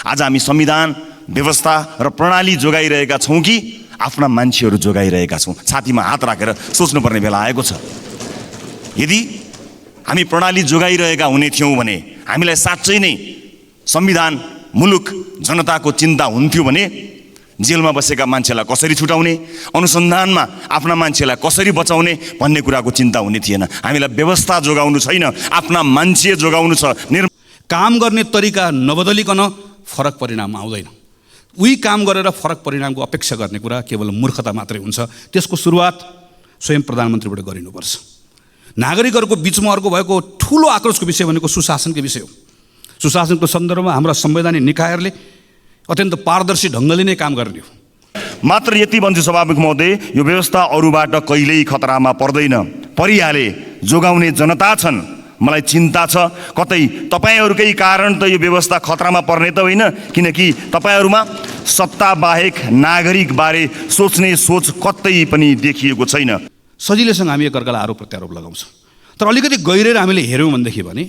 आज हामी संविधान, व्यवस्था र प्रणाली जोगाइरहेका छौँ कि आफ्ना मान्छेहरू जोगाइरहेका छौँ? छातीमा हात राखेर सोच्नुपर्ने बेला आएको छ। यदि हामी प्रणाली जोगाइरहेका हुने थियौँ भने हामीलाई साँच्चै नै संविधान, मुलुक, जनताको चिन्ता हुन्थ्यो भने जेलमा बसेका मान्छेलाई कसरी छुटाउने, अनुसन्धानमा आफ्ना मान्छेलाई कसरी बचाउने भन्ने कुराको चिन्ता हुने थिएन। हामीलाई व्यवस्था जोगाउनु छैन, आफ्ना मान्छे जोगाउनु छ। काम गर्ने तरिका नबदलिकन फरक परिणाम आउँदैन। उही काम गरेर फरक परिणामको अपेक्षा गर्ने कुरा केवल मूर्खता मात्रै हुन्छ। त्यसको सुरुवात स्वयं प्रधानमन्त्रीबाट गरिनुपर्छ। नागरिकहरूको बिचमा अर्को भएको ठुलो आक्रोशको विषय भनेको सुशासनको विषय हो। सुशासनको सन्दर्भमा हाम्रा संवैधानिक निकायहरूले अत्यन्त पारदर्शी ढङ्गले नै काम गर्ने हो। मात्र यति भन्छु सभामुख महोदय, यो व्यवस्था अरूबाट कहिल्यै खतरामा पर्दैन। परिहाले, जोगाउने जनता छन्। मलाई चिन्ता छ कतै तपाईहरूकै कारण त यो व्यवस्था खतरामा पर्ने त होइन, किनकि तपाईहरूमा सत्ता बाहेक नागरिक बारे सोच्ने सोच कतै पनि देखिएको छैन। सजिलैसँग हामी एकअर्कालाई आरोप प्रत्यारोप लगाउँछौँ, तर अलिकति गहिरेर हामीले हेऱ्यौँ भनेदेखि भने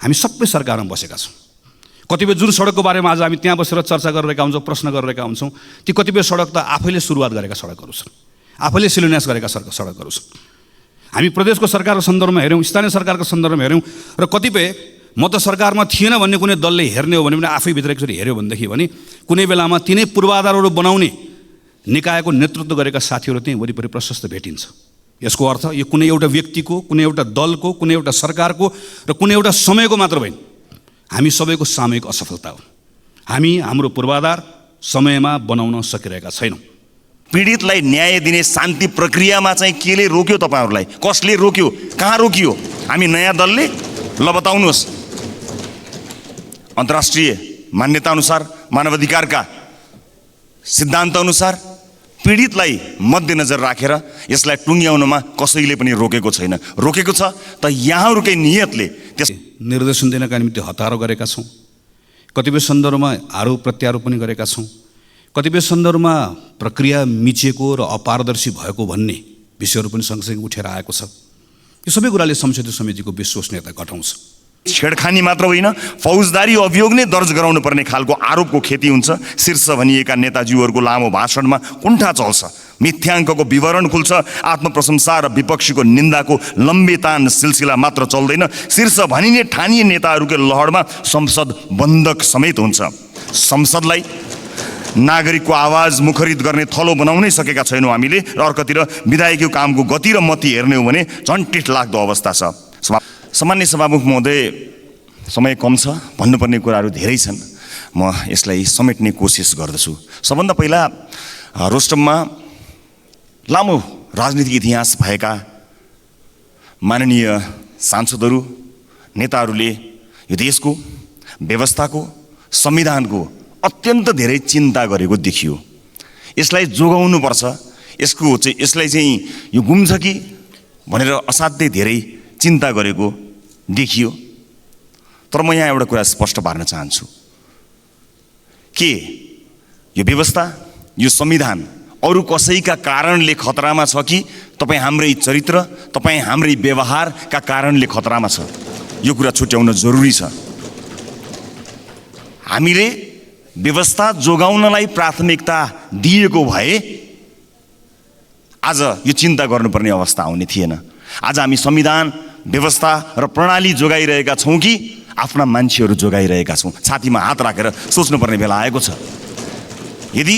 हामी सबै सरकारमा बसेका छौँ। कतिपय जुन सडकको बारेमा आज हामी त्यहाँ बसेर चर्चा गरिरहेका हुन्छौँ, प्रश्न गरिरहेका हुन्छौँ, ती कतिपय सडक त आफैले सुरुवात गरेका सडकहरू छन्, आफैले शिलान्यास गरेका सडकहरू छन्। हामी प्रदेशको सरकारको सन्दर्भमा हेऱ्यौँ, स्थानीय सरकारको सन्दर्भमा हेऱ्यौँ, र कतिपय म त सरकारमा थिएन भन्ने कुनै दलले हेर्ने हो भने पनि आफै भित्र एकचोटि हेऱ्यो भनेदेखि भने कुनै बेलामा तिनै पूर्वाधारहरू बनाउने निकायको नेतृत्व गरेका साथीहरू त्यहीँ वरिपरि प्रशस्त भेटिन्छ। यसको अर्थ यो कुनै एउटा व्यक्तिको, कुनै एउटा दलको, कुनै एउटा सरकारको र कुनै एउटा समयको मात्र होइन, हामी सबैको सामूहिक असफलता हो। हामी हाम्रो पूर्वाधार समयमा बनाउन सकिरहेका छैनौँ। पीडितलाई न्याय दिने शान्ति प्रक्रियामा चाहिँ केले रोक्यो तपाईहरूलाई? कसले रोक्यो? कहाँ रोकियो? हामी नयाँ दलले? ल बताउनुहोस्। अन्तर्राष्ट्रिय मान्यताअनुसार, मानवाधिकारका सिद्धान्तअनुसार पीडितलाई मध्यनजर राखेर यसलाई टुङ्ग्याउनमा कसैले पनि रोकेको छैन। रोकेको छ त यहाँहरूकै नियतले त्यस निर्देशन दिनका निम्ति हतारो गरेका छौँ। कतिपय सन्दर्भमा आरोप प्रत्यारोप पनि गरेका छौँ। कतिपय सन्दर्भमा प्रक्रिया मिचिएको र अपारदर्शी भएको भन्ने विषयहरू पनि सँगसँगै उठेर आएको छ। यो सबै कुराले संसदीय समितिको विश्वसनीयता घटाउँछ। छेडखानी मात्र होइन, फौजदारी अभियोग नै दर्ज गराउनु पर्ने खालको आरोपको खेती हुन्छ। शीर्ष भनिएका नेताजीहरूको लामो भाषणमा कुण्ठा चल्छ, मिथ्याङ्कको विवरण खुल्छ, आत्मप्रशंसा र विपक्षीको निन्दाको लम्बेतान सिलसिला मात्र चल्दैन। शीर्ष भनिने ठानिए नेताहरूकै लहरमा संसद बन्धक समेत हुन्छ। संसदलाई नागरिकको आवाज मुखरित गर्ने थलो बनाउनै सकेका छैनौँ हामीले। र अर्कोतिर विधायकीय कामको गति र मति हेर्ने हो भने झन् टिठ लाग्दो अवस्था छ। सामान्य सभामुख महोदय, समय कम छ, भन्नुपर्ने कुराहरू धेरै छन्। म यसलाई समेट्ने कोसिस गर्दछु। सबभन्दा पहिला रोस्टममा लामो राजनीतिक इतिहास भएका माननीय सांसदहरू, नेताहरूले यो देशको व्यवस्थाको, संविधानको अत्यन्त धेरै चिन्ता गरेको देखियो। यसलाई जोगाउनुपर्छ, यसलाई चाहिँ यो गुम्छ कि भनेर असाध्यै धेरै चिन्ता गरेको देखियो। तर म यहाँ एउटा कुरा स्पष्ट पार्न चाहन्छु के यो व्यवस्था, यो संविधान अरू कसैका कारणले खतरामा छ कि तपाईँ हाम्रै चरित्र, तपाईँ हाम्रै व्यवहारका कारणले खतरामा छ? यो कुरा छुट्याउन जरुरी छ। हामीले व्यवस्था जोगाउनलाई प्राथमिकता दिएको भए आज यो चिन्ता गर्नुपर्ने अवस्था आउने थिएन। आज हामी संविधान, व्यवस्था र प्रणाली जोगाइरहेका छौँ कि आफ्ना मान्छेहरू जोगाइरहेका छौँ? छातीमा हात राखेर सोच्नुपर्ने बेला आएको छ। यदि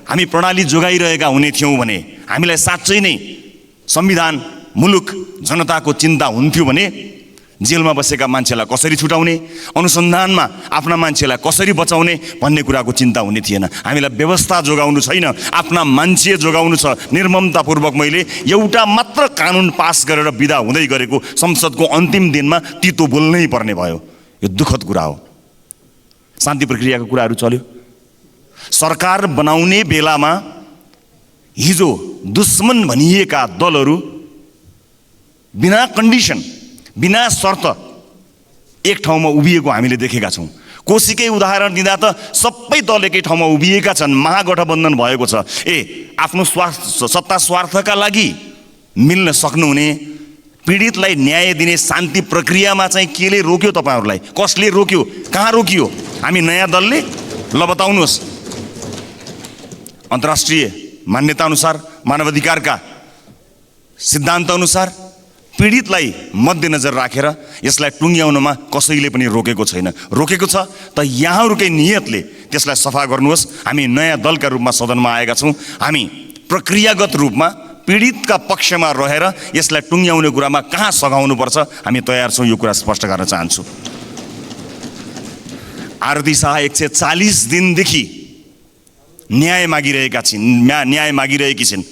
हामी प्रणाली जोगाइरहेका हुने थियौँ भने हामीलाई साँच्चै नै संविधान, मुलुक, जनताको चिन्ता हुन्थ्यो भने जेलमा बसेका मान्छेलाई कसरी छुटाउने, अनुसन्धानमा आफ्ना मान्छेलाई कसरी बचाउने भन्ने कुराको चिन्ता हुने थिएन। हामीलाई व्यवस्था जोगाउनु छैन, आफ्ना मान्छे जोगाउनु छ। निर्ममतापूर्वक मैले एउटा मात्र कानुन पास गरेर बिदा हुँदै गरेको संसदको अन्तिम दिनमा तितो बोल्नै पर्ने भयो। यो दुःखद कुरा हो। शान्ति प्रक्रियाको कुराहरू चल्यो। सरकार बनाउने बेलामा हिजो दुश्मन भनिएका दलहरू बिना कन्डिसन, बिना शर्त एक ठाउँमा उभिएको हामीले देखेका छौँ। कोशीकै उदाहरण दिँदा त सबै दल एकै ठाउँमा उभिएका छन्, महागठबन्धन भएको छ। आफ्नो सत्ता स्वार्थका लागि मिल्न सक्नुहुने पीडितलाई न्याय दिने शान्ति प्रक्रियामा चाहिँ केले रोक्यो तपाईँहरूलाई? कसले रोक्यो? कहाँ रोकियो? हामी नयाँ दलले ल बताउनुहोस्। अन्तर्राष्ट्रिय मान्यता अनुसार, मानवाधिकारका सिद्धान्त अनुसार पीडितलाई मध्यनजर राखेर यसलाई टुङ्ग्याउनमा कसैले पनि रोकेको छैन। रोकेको छ त यहाँहरूकै नियतले त्यसलाई सफा गर्नुहोस्। हामी नयाँ दलका रूपमा सदनमा आएका छौँ। हामी प्रक्रियागत रूपमा पीडितका पक्षमा रहेर यसलाई टुङ्ग्याउने कुरामा कहाँ सघाउनुपर्छ हामी तयार छौँ, यो कुरा स्पष्ट गर्न चाहन्छु। आरती शाह 140 दिनदेखि न्याय मागिरहेकी छिन्।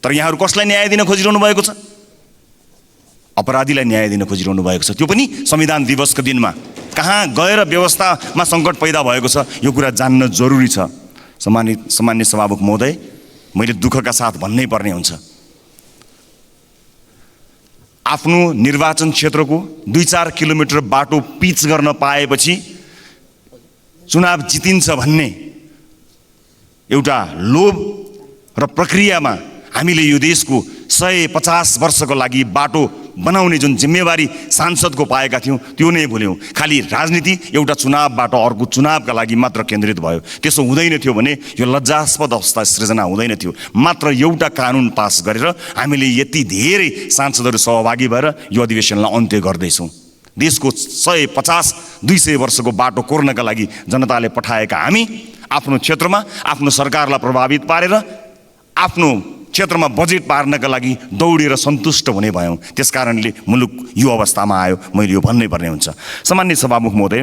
तर यहाँहरू कसलाई न्याय दिन खोजिरहनु भएको छ? अपराधीलाई न्याय दिन खोजिरहनु भएको छ, त्यो पनि संविधान दिवसको दिनमा। कहाँ गएर व्यवस्थामा सङ्कट पैदा भएको छ यो कुरा जान्न जरुरी छ। सम्मानित सभामुख महोदय, मैले दुःखका साथ भन्नै पर्ने हुन्छ, आफ्नो निर्वाचन क्षेत्रको 2-4 किलोमिटर बाटो पिच गर्न पाएपछि चुनाव जितिन्छ भन्ने एउटा लोभ र प्रक्रियामा हामीले यो देशको 150 वर्षको लागि बाटो बनाउने जुन जिम्मेवारी सांसदको पाएका थियौँ त्यो नै भुल्यौँ। खालि राजनीति एउटा चुनावबाट अर्को चुनावका लागि मात्र केन्द्रित भयो। त्यसो हुँदैन थियो भने यो लज्जास्पद अवस्था सृजना हुँदैन थियो। मात्र एउटा कानुन पास गरेर हामीले यति धेरै सांसदहरू सहभागी भएर यो अधिवेशनलाई अन्त्य गर्दैछौँ। देशको 150-200 वर्षको बाटो कोर्नका लागि जनताले पठाएका हामी आफ्नो क्षेत्रमा आफ्नो सरकारलाई प्रभावित पारेर आफ्नो क्षेत्रमा बजेट पार्नका लागि दौडेर सन्तुष्ट हुने भयौँ। त्यसकारणले मुलुक यो अवस्थामा आयो। मैले यो भन्नै पर्ने हुन्छ। सम्मानित सभामुख महोदय,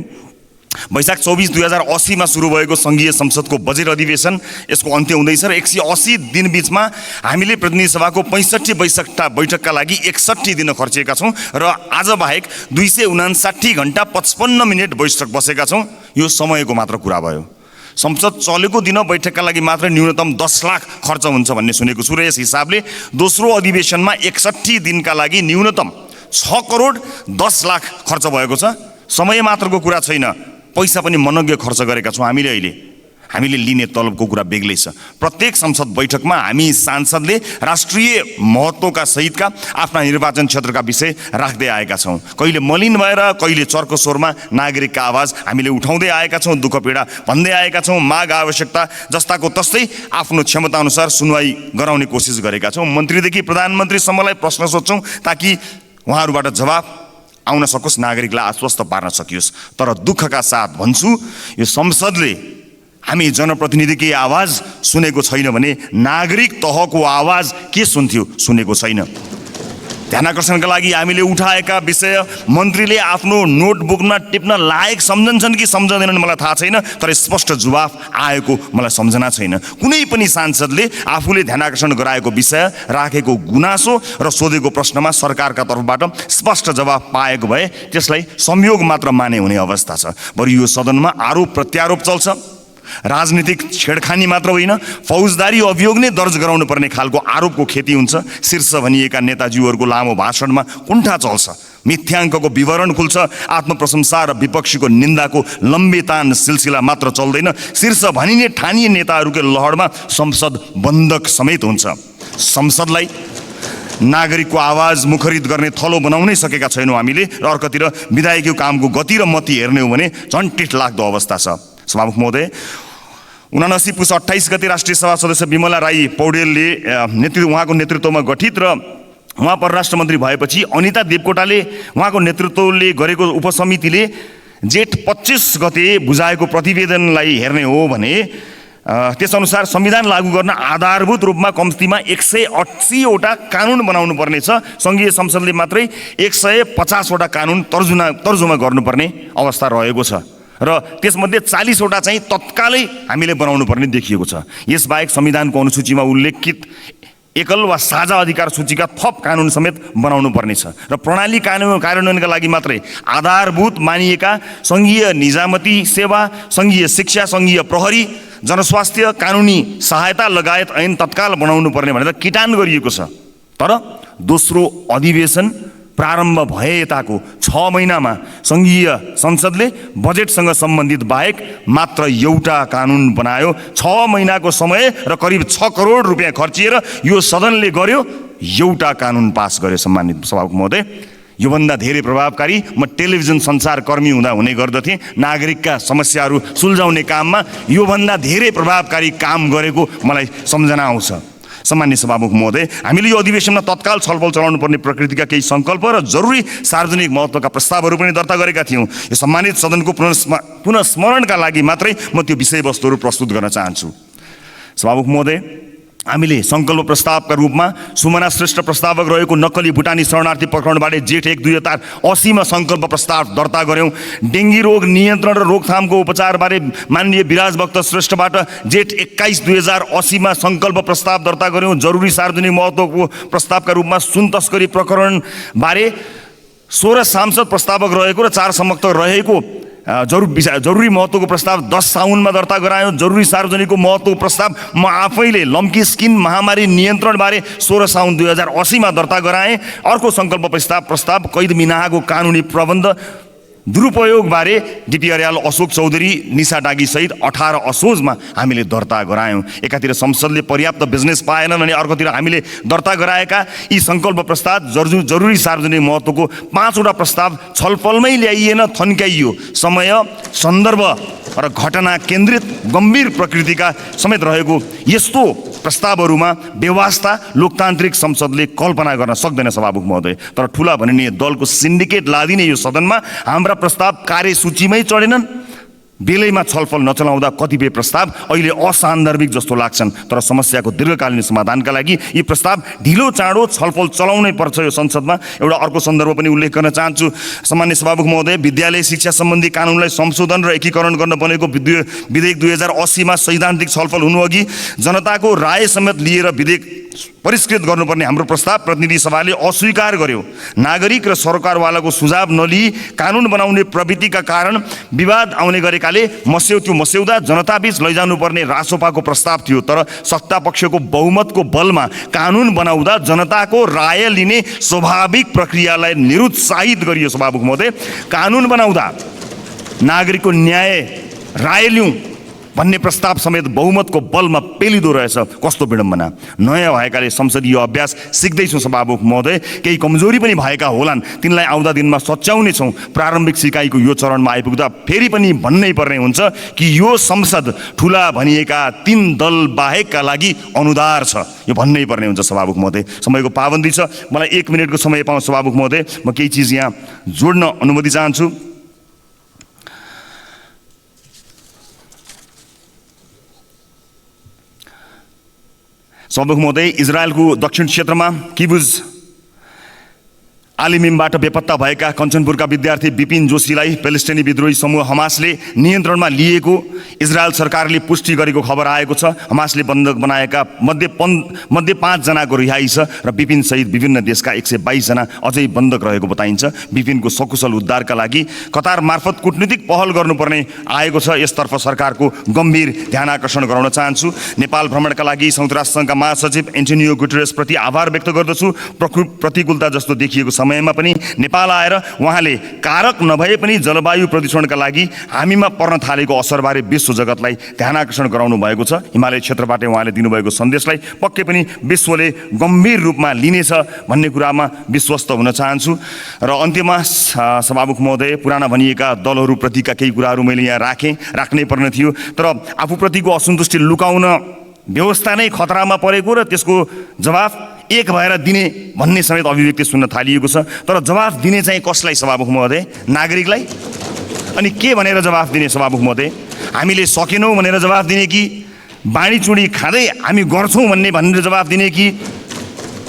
वैशाख 24, 2080 सुरु भएको सङ्घीय संसदको बजेट अधिवेशन यसको अन्त्य हुँदैछ र 180 दिन बिचमा हामीले प्रतिनिधि सभाको 65 बैठकका लागि 61 दिन खर्चिएका छौँ र आज बाहेक 259 घण्टा 55 मिनट बैठक बसेका छौँ। यो समयको मात्र कुरा भयो। संसद चलेको दिन बैठकका लागि मात्र न्यूनतम 10 लाख खर्च हुन्छ भन्ने सुनेको छु र यस हिसाबले दोस्रो अधिवेशनमा 61 दिनका लागि न्यूनतम 6 करोड 10 लाख खर्च भएको छ। समय मात्रको कुरा छैन, पैसा पनि मनग्य खर्च गरेका छौँ हामीले लिने तलबको कुरा बेग्लै छ। प्रत्येक संसद बैठकमा हामी सांसदले राष्ट्रिय महत्त्वका सहितका आफ्ना निर्वाचन क्षेत्रका विषय राख्दै आएका छौँ। कहिले मलिन भएर कहिले चर्को स्वरमा नागरिकका आवाज हामीले उठाउँदै आएका छौँ, दुःख पीडा भन्दै आएका छौँ, माग आवश्यकता जस्ताको तस्तै आफ्नो क्षमताअनुसार सुनवाई गराउने कोसिस गरेका छौँ। मन्त्रीदेखि प्रधानमन्त्रीसम्मलाई प्रश्न सोध्छौँ ताकि उहाँहरूबाट जवाफ आउन सकोस्, नागरिकलाई आश्वस्त पार्न सकियोस्। तर दुःखका साथ भन्छु, यो संसदले हामी जनप्रतिनिधिकै आवाज सुनेको छैन भने नागरिक तहको आवाज के सुन्थ्यो? सुनेको छैन। ध्यानाकर्षणका लागि हामीले उठाएका विषय मन्त्रीले आफ्नो नोटबुकमा टिप्न लायक सम्झन्छन् कि सम्झँदैनन् मलाई थाहा छैन, तर स्पष्ट जवाफ आएको मलाई सम्झना छैन। कुनै पनि सांसदले आफूले ध्यानाकर्षण गराएको विषय, राखेको गुनासो र सोधेको प्रश्नमा सरकारका तर्फबाट स्पष्ट जवाफ पाएको भए त्यसलाई संयोग मात्र माने हुने अवस्था छ। बरु यो सदनमा आरोप प्रत्यारोप चल्छ। राजनीतिक छेडखानी मात्र होइन, फौजदारी अभियोग नै दर्ज गराउनु पर्ने खालको आरोपको खेती हुन्छ। शीर्ष भनिएका नेताजीहरूको लामो भाषणमा कुण्ठा चल्छ, मिथ्याङ्कको विवरण खुल्छ, आत्मप्रशंसा र विपक्षीको निन्दाको लम्बेतान सिलसिला मात्र चल्दैन। शीर्ष भनिने ठानिए नेताहरूकै लहरमा संसद बन्धक समेत हुन्छ। संसदलाई नागरिकको आवाज मुखरित गर्ने थलो बनाउनै सकेका छैनौँ हामीले, र अर्कोतिर विधायकीय कामको गति र मति हेर्ने हो भने झन् टिठ लाग्दो अवस्था छ। सभामुख महोदय, 79 पुस 28 गते राष्ट्रिय सभा सदस्य विमला राई पौडेलले उहाँको नेतृत्वमा गठित र उहाँ परराष्ट्र मन्त्री भएपछि अनिता देवकोटाले उहाँको नेतृत्वले गरेको उपसमितिले जेठ 25 गते बुझाएको प्रतिवेदनलाई हेर्ने हो भने त्यसअनुसार संविधान लागू गर्न आधारभूत रूपमा कम्तीमा 180 वटा कानुन बनाउनु पर्नेछ। सङ्घीय संसदले मात्रै 150 वटा कानुन तर्जुमा गर्नुपर्ने अवस्था रहेको छ र त्यसमध्ये 40 वटा चाहिँ तत्कालै हामीले बनाउनु पर्ने देखिएको छ। यसबाहेक संविधानको अनुसूचीमा उल्लेखित एकल वा साझा अधिकार सूचीका थप कानुन समेत बनाउनु पर्नेछ र प्रणाली कार्यान्वयनका लागि मात्रै आधारभूत मानिएका सङ्घीय निजामती सेवा, सङ्घीय शिक्षा, सङ्घीय प्रहरी, जनस्वास्थ्य, कानुनी सहायता लगायत ऐन तत्काल बनाउनु पर्ने भनेर किटान गरिएको छ। तर दोस्रो अधिवेशन प्रारम्भ भए यताको 6 महिनामा सङ्घीय संसदले बजेटसँग सम्बन्धित बाहेक मात्र एउटा कानुन बनायो। 6 महिनाको समय र करिब 6 करोड रुपियाँ खर्चिएर यो सदनले गर्यो एउटा कानुन पास गर्यो सम्मानित सभामुख महोदय। योभन्दा धेरै प्रभावकारी म टेलिभिजन सञ्चारकर्मी हुँदा हुने गर्दथेँ। नागरिकका समस्याहरू सुल्झाउने काममा योभन्दा धेरै प्रभावकारी काम गरेको मलाई सम्झना आउँछ। सम्मान्य सभामुख महोदय, हामीले यो अधिवेशनमा तत्काल छलफल चलाउनु पर्ने प्रकृतिका केही सङ्कल्प र जरुरी सार्वजनिक महत्त्वका प्रस्तावहरू पनि दर्ता गरेका थियौँ। यो सम्मानित सदनको पुनस्मरणका लागि मात्रै म त्यो विषयवस्तुहरू प्रस्तुत गर्न चाहन्छु। सभामुख महोदय, हामीले सङ्कल्प प्रस्तावका रूपमा सुमना श्रेष्ठ प्रस्तावक रहेको नक्कली भुटानी शरणार्थी प्रकरणबारे जेठ 1 2080 मा सङ्कल्प प्रस्ताव दर्ता गऱ्यौँ। डेङ्गी रोग नियन्त्रण र रोकथामको उपचारबारे माननीय विराजभक्त श्रेष्ठबाट जेठ 21 2080 मा सङ्कल्प प्रस्ताव दर्ता गऱ्यौँ। जरुरी सार्वजनिक महत्त्वको प्रस्तावका रूपमा सुन तस्करी प्रकरणबारे 16 सांसद प्रस्तावक रहेको र 4 समर्थक रहेको जरुरी महत्त्वको प्रस्ताव 10 साउनमा दर्ता गरायौँ। जरुरी सार्वजनिकको महत्त्वको प्रस्ताव म आफैले लम्की स्किन महामारी नियन्त्रणबारे 16 साउन 2080 मा दर्ता गराएँ। अर्को सङ्कल्प प्रस्ताव कैद मिनाहाको कानुनी प्रबन्ध दुरुपयोगबारे डिपिआरएल अशोक चौधरी निशा डागी सहित 18 असोजमा हामीले दर्ता गरायौँ। एकातिर संसदले पर्याप्त बिजनेस पाएनन् भने अर्कोतिर हामीले दर्ता गराएका यी सङ्कल्प प्रस्ताव जरुरी सार्वजनिक महत्त्वको 5 वटा प्रस्ताव छलफलमै ल्याइएन, थन्काइयो। समय, सन्दर्भ र घटना केन्द्रित गम्भीर प्रकृतिका समेत रहेको यस्तो प्रस्तावहरूमा व्यवस्था लोकतान्त्रिक संसदले कल्पना गर्न सक्दैन सभामुख महोदय। तर ठुला भनिने दलको सिन्डिकेट लादिने यो सदनमा हाम्रा प्रस्ताव कार्यसूचीमै चढेनन्। बेलैमा छलफल नचलाउँदा कतिपय प्रस्ताव अहिले असान्दर्भिक जस्तो लाग्छन्। तर समस्याको दीर्घकालीन समाधानका लागि यी प्रस्ताव ढिलो चाँडो छलफल चलाउनै पर्छ। यो संसदमा एउटा अर्को सन्दर्भ पनि उल्लेख गर्न चाहन्छु। सामान्य सभामुख महोदय, विद्यालय शिक्षा सम्बन्धी कानुनलाई संशोधन र एकीकरण गर्न बनेको विधेयक 2080 मा सैद्धान्तिक छलफल हुनुअघि जनताको राय समेत लिएर विधेयक परिष्कृत गर्नुपर्ने हाम्रो प्रस्ताव प्रतिनिधि सभाले अस्वीकार गर्यो। नागरिक र सरकारवालाको सुझाव नलिई कानुन बनाउने प्रवृत्तिका कारण विवाद आउने गरेकाले त्यो मस्यौदा जनताबीच लैजानुपर्ने रासोपाको प्रस्ताव थियो। तर सत्तापक्षको बहुमतको बलमा कानुन बनाउँदा जनताको राय लिने स्वाभाविक प्रक्रियालाई निरुत्साहित गरियो सभामुख महोदय। कानुन बनाउँदा नागरिकको न्याय राय लिउँ भन्ने प्रस्ताव समेत बहुमतको बलमा पेलिदो रहेछ। कस्तो विडम्बना। नयाँ भएकाले संसदीय अभ्यास सिक्दैछौँ सभामुख महोदय। केही कमजोरी पनि भएका होलान्, तिनलाई आउँदा दिनमा सच्याउने छौँ। प्रारम्भिक सिकाइको यो चरणमा आइपुग्दा फेरि पनि भन्नै पर्ने हुन्छ कि यो संसद ठुला भनिएका 3 दल बाहेकका लागि अनुदार छ। यो भन्नै पर्ने हुन्छ सभामुख महोदय। समयको पाबन्दी छ, मलाई 1 मिनटको समय पाउँ सभामुख महोदय। म केही चिज यहाँ जोड्न अनुमति चाहन्छु। सभामुख महोदय, इजरायलको दक्षिण क्षेत्रमा किबुज आलिमिमबाट बेपत्ता भएका कञ्चनपुरका विद्यार्थी विपिन जोशीलाई पेलेस्टिनी विद्रोही समूह हमासले नियन्त्रणमा लिएको इजरायल सरकारले पुष्टि गरेको खबर आएको छ। हमासले बन्धक बनाएका मध्ये 5 जनाको रिहाई छ र विपिन सहित विभिन्न देशका 122 जना अझै बन्धक रहेको बताइन्छ। विपिनको सकुशल उद्धारका लागि कतार मार्फत कूटनीतिक पहल गर्नुपर्ने आएको छ। यसतर्फ सरकारको गम्भीर ध्यान आकर्षण गराउन चाहन्छु। नेपाल भ्रमणका लागि संयुक्त राष्ट्रसङ्घका महासचिव एन्टोनियो गुटेरेस प्रति आभार व्यक्त गर्दछु। प्रतिकूलता जस्तो देखिएको समयमा पनि नेपाल आएर उहाँले कारक नभए पनि जलवायु प्रदूषणका लागि हामीमा पर्न थालेको असरबारे विश्व जगतलाई ध्यान आकर्षण गराउनु भएको छ। हिमालय क्षेत्रबाट उहाँले दिनुभएको सन्देशलाई पक्कै पनि विश्वले गम्भीर रूपमा लिनेछ भन्ने कुरामा विश्वस्त हुन चाहन्छु। र अन्त्यमा सभामुख महोदय, पुराना भनिएका दलहरूप्रतिका केही कुराहरू मैले यहाँ राख्नै पर्ने थियो। तर आफूप्रतिको असन्तुष्टि लुकाउन व्यवस्था नै खतरामा परेको र त्यसको जवाफ एक भएर दिने भन्ने समेत अभिव्यक्ति सुन्न थालिएको छ। तर जवाफ दिने चाहिँ कसलाई सभामुख महोदय? नागरिकलाई। अनि के भनेर जवाफ दिने सभामुख महोदय? हामीले सकेनौँ भनेर जवाफ दिने कि बाँडीचुँडी खाँदै हामी गर्छौँ भनेर जवाफ दिने कि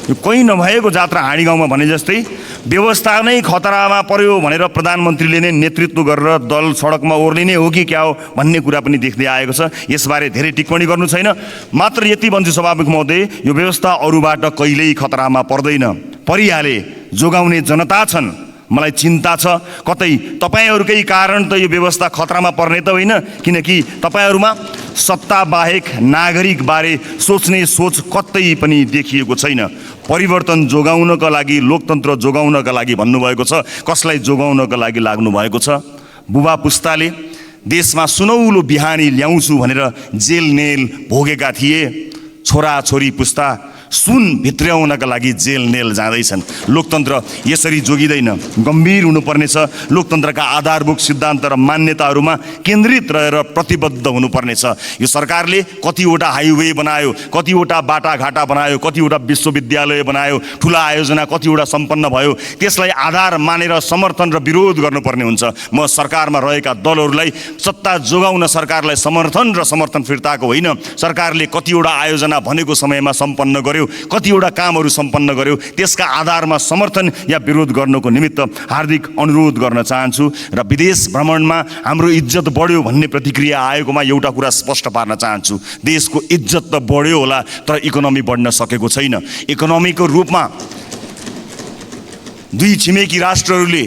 कोही नभएको जात्रा हाँडी गाउँमा भने जस्तै व्यवस्था नै खतरामा पर्यो भनेर प्रधानमन्त्रीले नै नेतृत्व गरेर दल सडकमा ओर्लिने हो कि क्या हो भन्ने कुरा पनि देख्दै आएको छ। यसबारे धेरै टिप्पणी गर्नु छैन, मात्र यति भन्छु सभामुख महोदय, यो व्यवस्था अरूबाट कहिल्यै खतरामा पर्दैन। परिहाले जोगाउने जनता छन्। मलाई चिन्ता छ कतै तपाईहरूकै कारण त यो व्यवस्था खतरामा पर्ने त होइन, किनकि तपाईहरूमा सत्ता बाहेक नागरिक बारे सोच्ने सोच कतै पनि देखिएको छैन। परिवर्तन जोगाउनका लागि, लोकतन्त्र जोगाउनका लागि भन्नुभएको छ। कसलाई जोगाउनका लागि लाग्नु भएको छ? बुबा पुस्ताले देशमा सुनौलो बिहानी ल्याउँछु भनेर जेल नेल भोगेका थिए। छोरा छोरी पुस्ता सुन भित्र्याउनका लागि जेल नेल जाँदैछन्। लोकतन्त्र यसरी जोगिँदैन, गम्भीर हुनुपर्नेछ। लोकतन्त्रका आधारभूत सिद्धान्त र मान्यताहरूमा केन्द्रित रहेर प्रतिबद्ध हुनुपर्नेछ। यो सरकारले कतिवटा हाइवे बनायो, कतिवटा बाटाघाटा बनायो, कतिवटा विश्वविद्यालय बनायो, ठुला आयोजना कतिवटा सम्पन्न भयो, त्यसलाई आधार मानेर समर्थन र विरोध गर्नुपर्ने हुन्छ। म सरकारमा रहेका दलहरूलाई सत्ता जोगाउन सरकारलाई समर्थन र समर्थन फिर्ताको होइन, सरकारले कतिवटा आयोजना भनेको समयमा सम्पन्न गर्यो, कतिवटा कामहरू सम्पन्न गर्यो, त्यसका आधारमा समर्थन या विरोध गर्नको निमित्त हार्दिक अनुरोध गर्न चाहन्छु। र विदेश भ्रमणमा हाम्रो इज्जत बढ्यो भन्ने प्रतिक्रिया आएकोमा एउटा कुरा स्पष्ट पार्न चाहन्छु। देशको इज्जत त बढ्यो होला, तर इकोनोमी बढ्न सकेको छैन। इकोनोमीको रूपमा दुई छिमेकी राष्ट्रहरूले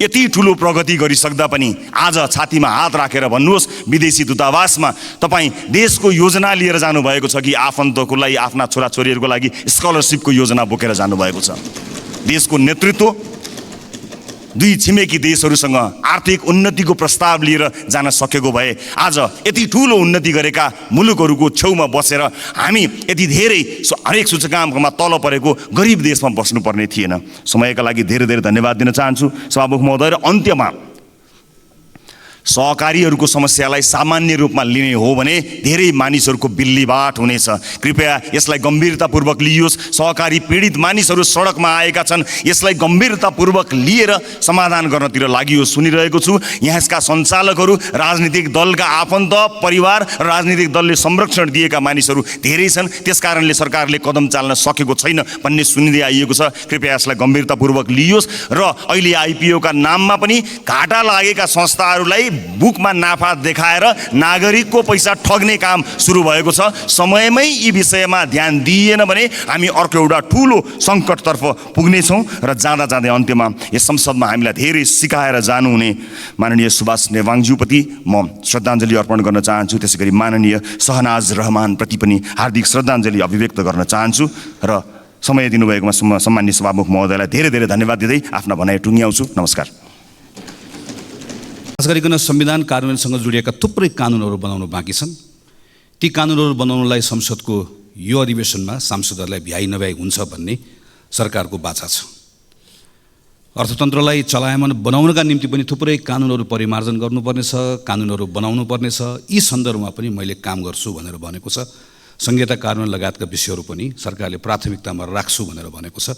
यति ठुलो प्रगति गरिसक्दा पनि आज छातीमा हात राखेर भन्नुहोस्, विदेशी दूतावासमा तपाईँ देशको योजना लिएर जानुभएको छ कि आफन्तको लागि, आफ्ना छोराछोरीहरूको लागि स्कलरसिपको योजना बोकेर जानुभएको छ? देशको नेतृत्व दुई छिमेकी देशहरूसँग आर्थिक उन्नतिको प्रस्ताव लिएर जान सकेको भए आज यति ठुलो उन्नति गरेका मुलुकहरूको छेउमा बसेर हामी यति धेरै हरेक सूचकाङ्कमा तल परेको गरिब देशमा बस्नुपर्ने थिएन। समयका लागि धेरै धेरै धन्यवाद दिन चाहन्छु सभामुख महोदय। र अन्त्यमा सहकारीहरूको समस्यालाई सामान्य रूपमा लिने हो भने धेरै मानिसहरूको बिल्लीबाट हुनेछ। कृपया यसलाई गम्भीरतापूर्वक लिइयोस्। सहकारी पीडित मानिसहरू सडकमा आएका छन्, यसलाई गम्भीरतापूर्वक लिएर समाधान गर्नतिर लागि सुनिरहेको छु। यसका सञ्चालकहरू राजनीतिक दलका आफन्त, परिवार र राजनीतिक दलले संरक्षण दिएका मानिसहरू धेरै छन्। त्यसकारणले सरकारले कदम चाल्न सकेको छैन भन्ने सुनिँदै आइएको छ। कृपया यसलाई गम्भीरतापूर्वक लिइयोस्। र अहिले आइपिओका नाममा पनि घाटा लागेका संस्थाहरूलाई बुकमा नाफा देखाएर नागरिकको पैसा ठग्ने काम सुरु भएको छ। समयमै यी विषयमा ध्यान दिइएन भने हामी अर्को एउटा ठुलो सङ्कटतर्फ पुग्नेछौँ। र जाँदा जाँदै अन्त्यमा यस संसदमा हामीलाई धेरै सिकाएर जानुहुने माननीय सुभाष नेवाङज्यूप्रति म श्रद्धाञ्जली अर्पण गर्न चाहन्छु। त्यसै गरी माननीय सहनाज रहमानप्रति पनि हार्दिक श्रद्धाञ्जली अभिव्यक्त गर्न चाहन्छु। र समय दिनुभएकोमा सम्माननीय सभामुख महोदयलाई धेरै धेरै धन्यवाद दिँदै आफ्ना भनाइ टुङ्ग्याउँछु। नमस्कार। खास गरिकन संविधान कार्यान्वयनसँग जोडिएका थुप्रै कानुनहरू बनाउनु बाँकी छन्। ती कानुनहरू बनाउनलाई संसदको यो अधिवेशनमा सांसदहरूलाई भ्याइ नभ्याइ हुन्छ भन्ने सरकारको बाचा छ। अर्थतन्त्रलाई चलायमान बनाउनका निम्ति पनि थुप्रै कानुनहरू परिमार्जन गर्नुपर्नेछ, कानुनहरू बनाउनु पर्नेछ। यी सन्दर्भमा पनि मैले काम गर्छु भनेर भनेको छ। संहिता कार्यान्वयन लगायतका विषयहरू पनि सरकारले प्राथमिकतामा राख्छु भनेर भनेको छ।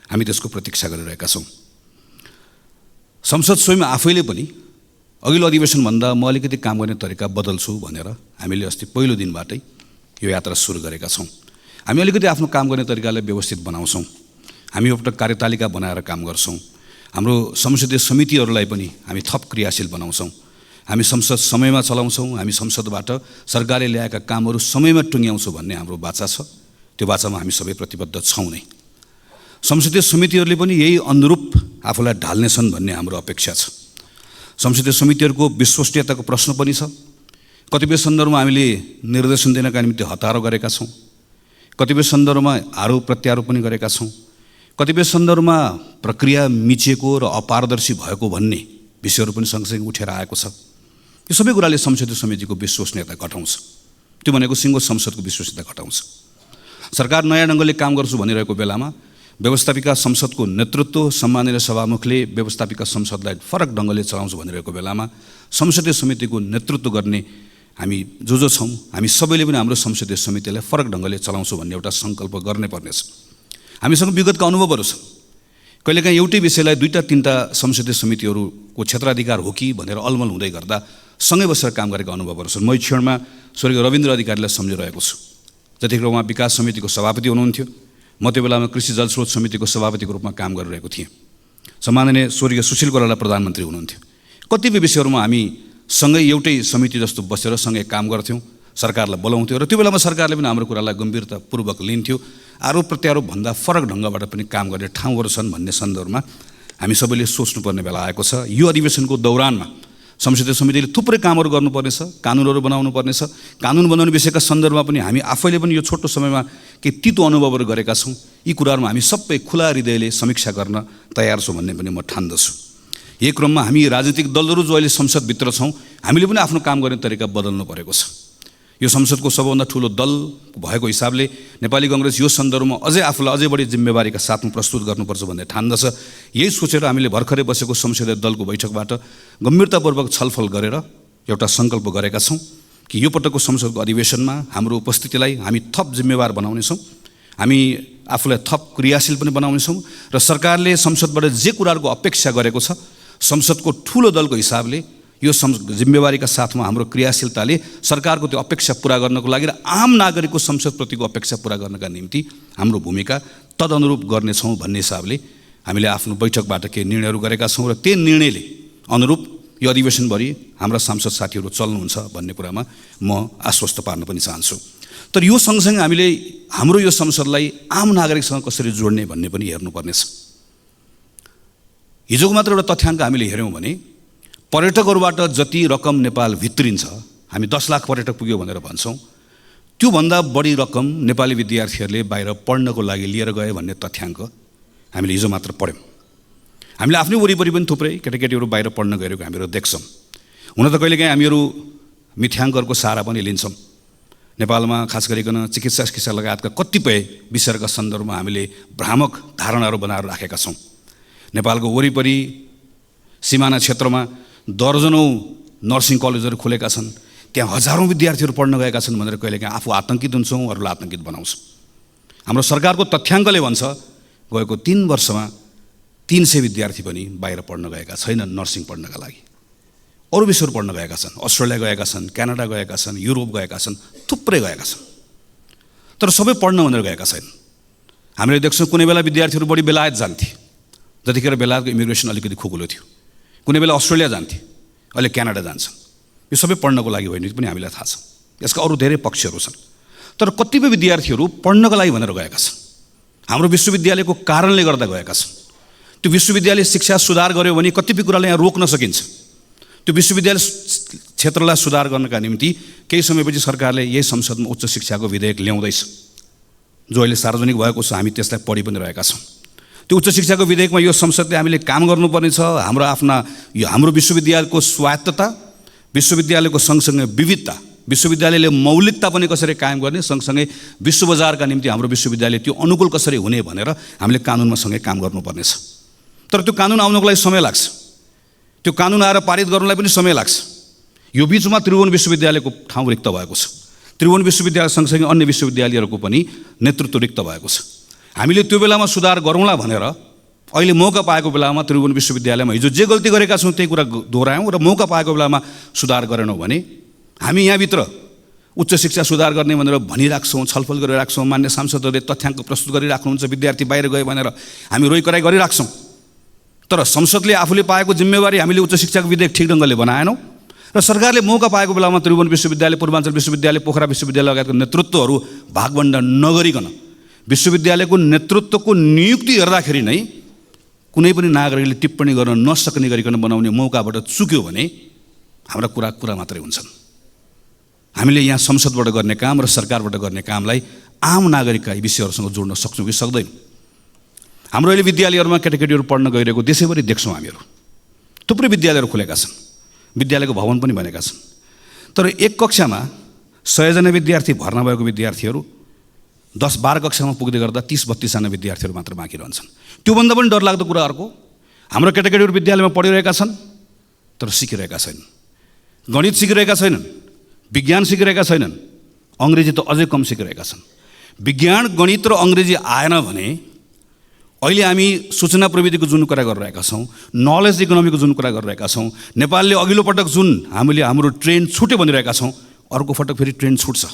हामी त्यसको प्रतीक्षा गरिरहेका छौँ। संसद स्वयं आफैले पनि अघिल्लो अधिवेशनभन्दा म अलिकति काम गर्ने तरिका बदल्छु भनेर हामीले अस्ति पहिलो दिनबाटै यो यात्रा सुरु गरेका छौँ। हामी अलिकति आफ्नो काम गर्ने तरिकालाई व्यवस्थित बनाउँछौँ। हामी एउटा कार्यतालिका बनाएर काम गर्छौँ। हाम्रो संसदीय समितिहरूलाई पनि हामी थप क्रियाशील बनाउँछौँ। हामी संसद समयमा चलाउँछौँ। हामी संसदबाट सरकारले ल्याएका कामहरू समयमा टुङ्ग्याउँछौँ भन्ने हाम्रो बाचा छ। त्यो बाचामा हामी सबै प्रतिबद्ध छौँ नै। संसदीय समितिहरूले पनि यही अनुरूप आफूलाई ढाल्नेछन् भन्ने हाम्रो अपेक्षा छ। संसदीय समितिहरूको विश्वसनीयताको प्रश्न पनि छ। कतिपय सन्दर्भमा हामीले निर्देशन दिनका निम्ति हतारो गरेका छौँ। कतिपय सन्दर्भमा आरोप प्रत्यारोप पनि गरेका छौँ। कतिपय सन्दर्भमा प्रक्रिया मिचिएको र अपारदर्शी भएको भन्ने विषयहरू पनि सँगसँगै उठेर आएको छ। यो सबै कुराले संसदीय समितिको विश्वसनीयता घटाउँछ। त्यो भनेको सिङ्गो संसदको विश्वसनीयता घटाउँछ। सरकार नयाँ ढङ्गले काम गर्छु भनिरहेको बेलामा व्यवस्थापिका संसदको नेतृत्व सम्माननीय सभामुखले व्यवस्थापिका संसदलाई फरक ढङ्गले चलाउँछु भनिरहेको बेलामा संसदीय समितिको नेतृत्व गर्ने हामी जो छौँ, हामी सबैले पनि हाम्रो संसदीय समितिलाई फरक ढङ्गले चलाउँछु भन्ने एउटा सङ्कल्प गर्नै पर्नेछ। हामीसँग विगतका अनुभवहरू छन्। कहिलेकाहीँ एउटै विषयलाई दुईटा तिनवटा संसदीय समितिहरूको क्षेत्राधिकार हो कि भनेर अलमल हुँदै गर्दा सँगै बसेर काम गरेका अनुभवहरू छन्। म क्षणमा स्वर्गीय रविन्द्र अधिकारीलाई सम्झिरहेको छु। जतिखेर उहाँ विकास समितिको सभापति हुनुहुन्थ्यो, म त्यो बेलामा कृषि जलस्रोत समितिको सभापतिको रूपमा काम गरिरहेको थिएँ। सम्माननीय स्वर्गीय सुशील कोइराला प्रधानमन्त्री हुनुहुन्थ्यो। कतिपय विषयहरूमा हामी सँगै एउटै समिति जस्तो बसेर सँगै काम गर्थ्यौँ, सरकारलाई बोलाउँथ्यौँ र त्यो बेलामा सरकारले पनि हाम्रो कुरालाई गम्भीरतापूर्वक लिन्थ्यो। आरोप प्रत्यारोप भन्दा फरक ढङ्गबाट पनि काम गर्ने ठाउँहरू छन् भन्ने सन्दर्भमा हामी सबैले सोच्नुपर्ने बेला आएको छ। यो अधिवेशनको दौरानमा संसदीय समितिले थुप्रै कामहरू गर्नुपर्नेछ, कानुनहरू बनाउनु पर्नेछ। कानुन बनाउने विषयका सन्दर्भमा पनि हामी आफैले पनि यो छोटो समयमा केही तितो अनुभवहरू गरेका छौँ। यी कुराहरूमा हामी सबै खुला हृदयले समीक्षा गर्न तयार छौँ भन्ने पनि म ठान्दछु। यही क्रममा हामी राजनीतिक दलहरू जो अहिले संसदभित्र छौँ, हामीले पनि आफ्नो काम गर्ने तरिका बदल्नु परेको छ। यो संसदको सबभन्दा ठुलो दल भएको हिसाबले नेपाली कांग्रेस यो सन्दर्भमा आफूलाई अझै बढी जिम्मेवारीका साथमा प्रस्तुत गर्नुपर्छ भन्ने ठान्दछ। यही सोचेर हामीले भर्खरै बसेको संसदीय दलको बैठकबाट गम्भीरतापूर्वक छलफल गरेर एउटा सङ्कल्प गरेका छौँ कि यो पटकको संसदको अधिवेशनमा हाम्रो उपस्थितिलाई हामी थप जिम्मेवार बनाउनेछौँ, हामी आफूलाई थप क्रियाशील पनि बनाउनेछौँ र सरकारले संसदबाट जे कुराहरूको अपेक्षा गरेको छ संसदको ठुलो दलको हिसाबले यो जिम्मेवारीका साथमा हाम्रो क्रियाशीलताले सरकारको त्यो अपेक्षा पुरा गर्नको लागि र आम नागरिकको संसदप्रतिको अपेक्षा पुरा गर्नका निम्ति हाम्रो भूमिका तदनुरूप गर्नेछौँ भन्ने हिसाबले हामीले आफ्नो बैठकबाट केही निर्णयहरू गरेका छौँ र त्यही निर्णयले अनुरूप यो अधिवेशनभरि हाम्रा सांसद साथीहरू चल्नुहुन्छ भन्ने कुरामा म आश्वस्त पार्न पनि चाहन्छु। तर यो सँगसँगै हामीले हाम्रो यो संसदलाई आम नागरिकसँग कसरी जोड्ने भन्ने पनि हेर्नुपर्नेछ। हिजोको मात्र एउटा तथ्याङ्क हामीले हेऱ्यौँ भने पर्यटकहरूबाट जति रकम नेपाल भित्रिन्छ, हामी 10 लाख पर्यटक पुग्यो भनेर भन्छौँ, त्योभन्दा बढी रकम नेपाली विद्यार्थीहरूले बाहिर पढ्नको लागि लिएर गए भन्ने तथ्याङ्क हामीले हिजो मात्र पढ्यौँ। हामीले आफ्नै वरिपरि पनि थुप्रै केटाकेटीहरू बाहिर पढ्न गएको हामीहरू देख्छौँ। हुन त कहिलेकाहीँ हामीहरू मिथ्याङ्कहरूको सहारा पनि लिन्छौँ। नेपालमा खास गरिकन चिकित्सा लगायतका कतिपय विषयका सन्दर्भमा हामीले भ्रामक धारणाहरू बनाएर राखेका छौँ। नेपालको वरिपरि सिमाना क्षेत्रमा दर्जनौँ नर्सिङ कलेजहरू खुलेका छन्, त्यहाँ हजारौँ विद्यार्थीहरू पढ्न गएका छन् भनेर कहिलेकाहीँ आफू आतङ्कित हुन्छौँ, अरूलाई आतङ्कित बनाउँछौँ। हाम्रो सरकारको तथ्याङ्कले भन्छ गएको 3 वर्षमा 300 विद्यार्थी पनि बाहिर पढ्न गएका छैनन् नर्सिङ पढ्नका लागि। अरू विषयहरू पढ्न गएका छन्, अस्ट्रेलिया गएका छन्, क्यानाडा गएका छन्, युरोप गएका छन्, थुप्रै गएका छन्, तर सबै पढ्न भनेर गएका छैनन्। हामीले देख्छौँ कुनै बेला विद्यार्थीहरू बढी बेलायत जान्थे, जतिखेर बेलायतको इमिग्रेसन अलिकति खुकुलो थियो, कुनै बेला अस्ट्रेलिया जान्थे, अहिले क्यानाडा जान्छन्। यो सबै पढ्नको लागि होइन पनि हामीलाई थाहा छ। यसका अरू धेरै पक्षहरू छन्, तर कतिपय विद्यार्थीहरू पढ्नको लागि भनेर गएका छन्, हाम्रो विश्वविद्यालयको कारणले गर्दा गएका छन्। त्यो विश्वविद्यालय शिक्षा सुधार गर्यो भने कतिपय कुरालाई यहाँ रोक्न सकिन्छ। त्यो विश्वविद्यालय क्षेत्रलाई सुधार गर्नका निम्ति केही समयपछि सरकारले यही संसदमा उच्च शिक्षाको विधेयक ल्याउँदैछ, जो अहिले सार्वजनिक भएको छ, हामी त्यसलाई पढि पनि रहेका छौँ। त्यो उच्च शिक्षाको विधेयकमा यो संसदले हामीले काम गर्नुपर्ने छ। हाम्रो विश्वविद्यालयको स्वायत्तता, विश्वविद्यालयको सँगसँगै विविधता, विश्वविद्यालयले मौलिकता पनि कसरी कायम गर्ने, सँगसँगै विश्व बजारका निम्ति हाम्रो विश्वविद्यालय त्यो अनुकूल कसरी हुने भनेर हामीले कानुनमा सँगै काम गर्नुपर्नेछ। तर त्यो कानुन आउनको लागि समय लाग्छ, त्यो कानुन आएर पारित गर्नलाई पनि समय लाग्छ। यो बिचमा त्रिभुवन विश्वविद्यालयको ठाउँ रिक्त भएको छ, त्रिभुवन विश्वविद्यालय सँगसँगै अन्य विश्वविद्यालयहरूको पनि नेतृत्व रिक्त भएको छ। हामीले त्यो बेलामा सुधार गरौँला भनेर अहिले मौका पाएको बेलामा त्रिभुवन विश्वविद्यालयमा हिजो जे गल्ती गरेका छौँ त्यही कुरा दोहोऱ्यायौँ र मौका पाएको बेलामा सुधार गरेनौँ भने हामी यहाँभित्र उच्च शिक्षा सुधार गर्ने भनेर भनिराख्छौँ, छलफल गरिराख्छौँ, मान्य सांसदहरूले तथ्याङ्क प्रस्तुत गरिराख्नुहुन्छ, विद्यार्थी बाहिर गयो भनेर हामी रोइकराइ गरिराख्छौँ। तर संसदले आफूले पाएको जिम्मेवारी हामीले उच्च शिक्षाको विधेयक ठिक ढङ्गले बनाएनौँ र सरकारले मौका पाएको बेलामा त्रिभुवन विश्वविद्यालय, पूर्वाञ्चल विश्वविद्यालय, पोखरा विश्वविद्यालय लगायतको नेतृत्वहरू भागवण्डा नगरिकन विश्वविद्यालयको नेतृत्वको नियुक्ति हेर्दाखेरि नै कुनै पनि नागरिकले टिप्पणी गर्न नसक्ने गरिकन बनाउने मौकाबाट चुक्यो भने हाम्रा कुरा मात्रै हुन्छन्। हामीले यहाँ संसदबाट गर्ने काम र सरकारबाट गर्ने कामलाई आम नागरिकका विषयहरूसँग जोड्न सक्छौँ कि सक्दैनौँ। हाम्रो अहिले विद्यालयहरूमा केटाकेटीहरू पढ्न गइरहेको देशैभरि देख्छौँ हामीहरू। थुप्रै विद्यालयहरू खुलेका छन्, विद्यालयको भवन पनि बनेका छन्, तर एक कक्षामा 100 जना विद्यार्थी भर्ना भएको विद्यार्थीहरू 10-12 कक्षामा पुग्दै गर्दा 30-32 जना विद्यार्थीहरू मात्र बाँकी रहन्छन्। त्योभन्दा पनि डरलाग्दो कुरा अर्को, हाम्रो केटाकेटीहरू विद्यालयमा पढिरहेका छन् तर सिकिरहेका छैनन्, गणित सिकिरहेका छैनन्, विज्ञान सिकिरहेका छैनन्, अङ्ग्रेजी त अझै कम सिकिरहेका छन्। विज्ञान, गणित र अङ्ग्रेजी आएन भने अहिले हामी सूचना प्रविधिको जुन कुरा गरिरहेका छौँ, नलेज इकोनोमीको जुन कुरा गरिरहेका छौँ, नेपालले अघिल्लो पटक जुन हाम्रो ट्रेन छुट्यो भनिरहेका छौँ, अर्को पटक फेरि ट्रेन छुट्छ।